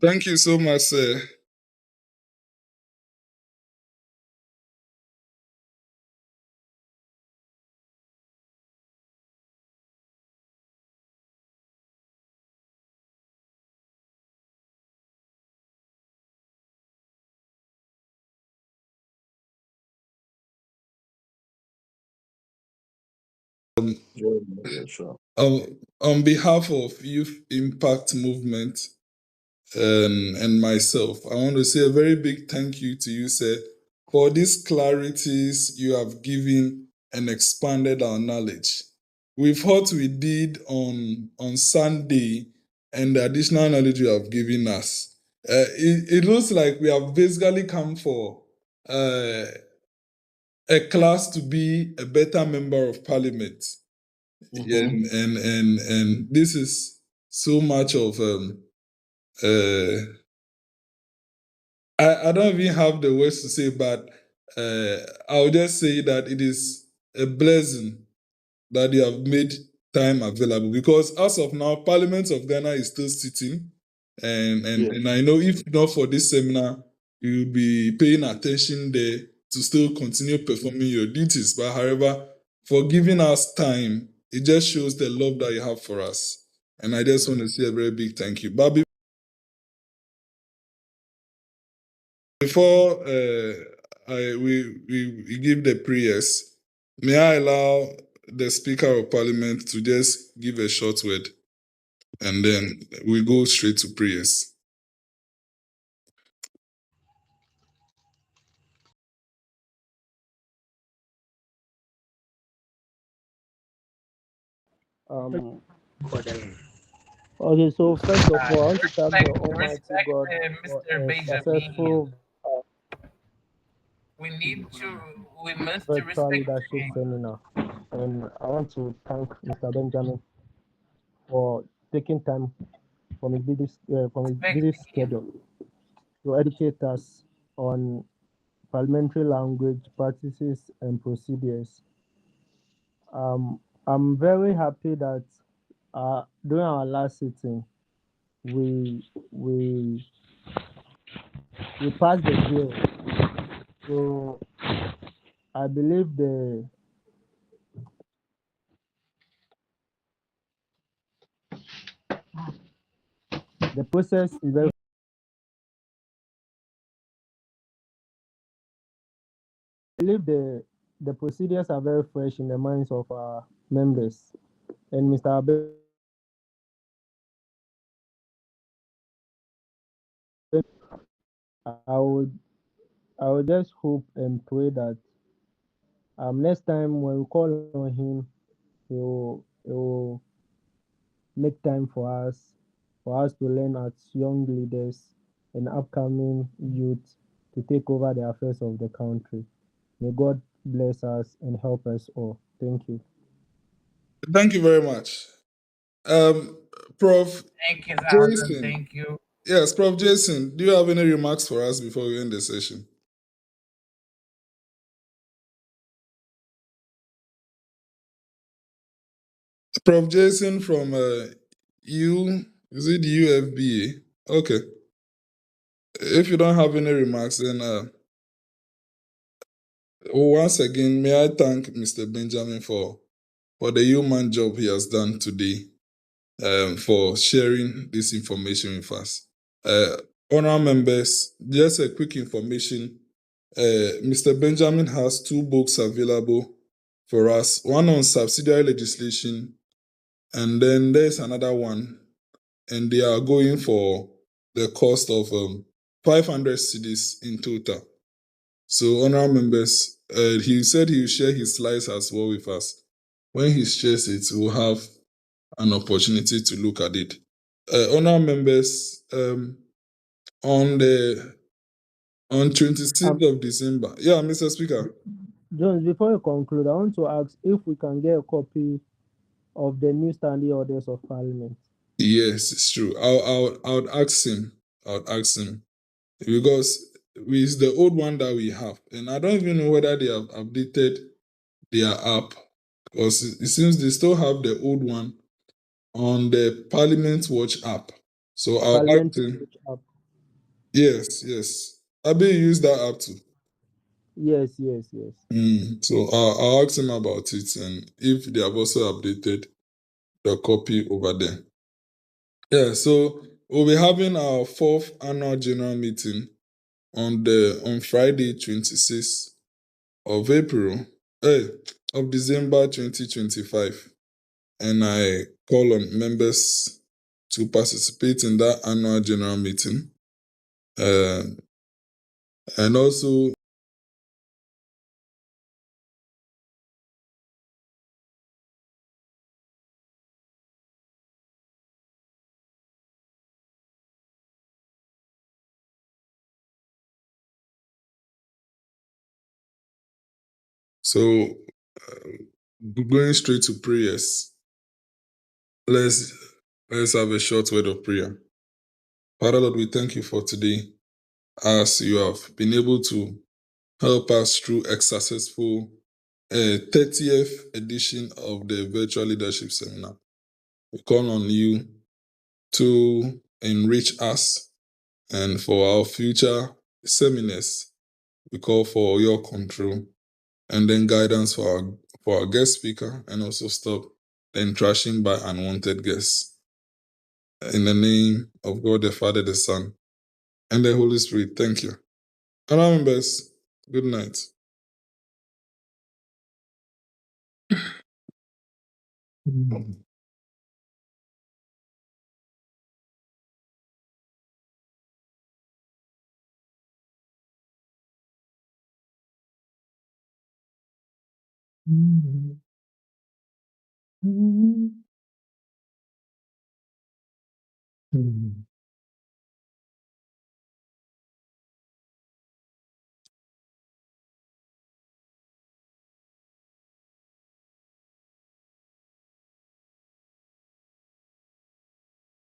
Thank you so much, sir. Yeah, sure. On behalf of Youth Impact Movement and myself, I want to say a very big thank you to you, sir, for these clarities you have given and expanded our knowledge. With what we did on Sunday and the additional knowledge you have given us, it looks like we have basically come for a class to be a better member of parliament. And this is so much of I don't even have the words to say, but I'll just say that it is a blessing that you have made time available, because as of now, Parliament of Ghana is still sitting, and I know if not for this seminar, you'll be paying attention there to still continue performing your duties. But however, for giving us time, it just shows the love that you have for us. And I just want to say a very big thank you. But before we give the prayers, may I allow the Speaker of Parliament to just give a short word, and then we go straight to prayers. Um, okay, so first of all, I want to thank the Almighty Respect God for Mr. a Benjamin. successful We must virtual respect leadership him. seminar. And I want to thank Mr. Benjamin for taking time from his Respect busy him. schedule to educate us on parliamentary language practices and procedures. I'm very happy that during our last sitting we we we passed the bill. So I believe the process is very I believe the procedures are very fresh in the minds of our members. And Mr. Abe, I would I would just hope and pray that next time when we call on him, he will make time for us to learn as young leaders and upcoming youth to take over the affairs of the country. May God bless us and help us all. Thank you. Thank you very much. Prof. Thank you, Alden. Jason. Thank you. Yes, Prof. Jason, do you have any remarks for us before we end the session? Prof. Jason from is it UFBA? Okay. If you don't have any remarks, then once again, may I thank Mr. Benjamin for the human job he has done today, for sharing this information with us. Honourable members, just a quick information. Mr. Benjamin has 2 books available for us, one on subsidiary legislation, and then there's another one, and they are going for the cost of 500 cedis in total. So, honourable members, he said he will share his slides as well with us. When he shares it, we'll have an opportunity to look at it. Honourable members, on 26th of December. Yeah, Mr. Speaker. Jones, before you conclude, I want to ask if we can get a copy of the new standing orders of Parliament. Yes, it's true. I would ask him. Because with the old one that we have, and I don't even know whether they have updated their app, because it seems they still have the old one on the Parliament Watch app. So I'll ask him. App. Yes. Abi use that app too. Yes. So I'll ask him about it, and if they have also updated the copy over there. Yeah, so we'll be having our 4th annual general meeting on Friday, 26th of December 2025. And I call on members to participate in that annual general meeting. And also, going straight to prayers, let's have a short word of prayer. Father Lord, we thank you for today, as you have been able to help us through a successful 30th edition of the Virtual Leadership Seminar. We call on you to enrich us, and for our future seminars, we call for your control and then guidance for our guest speaker, and also stop the intrusion by unwanted guests. In the name of God the Father, the Son, and the Holy Spirit, thank you. And our members, good night.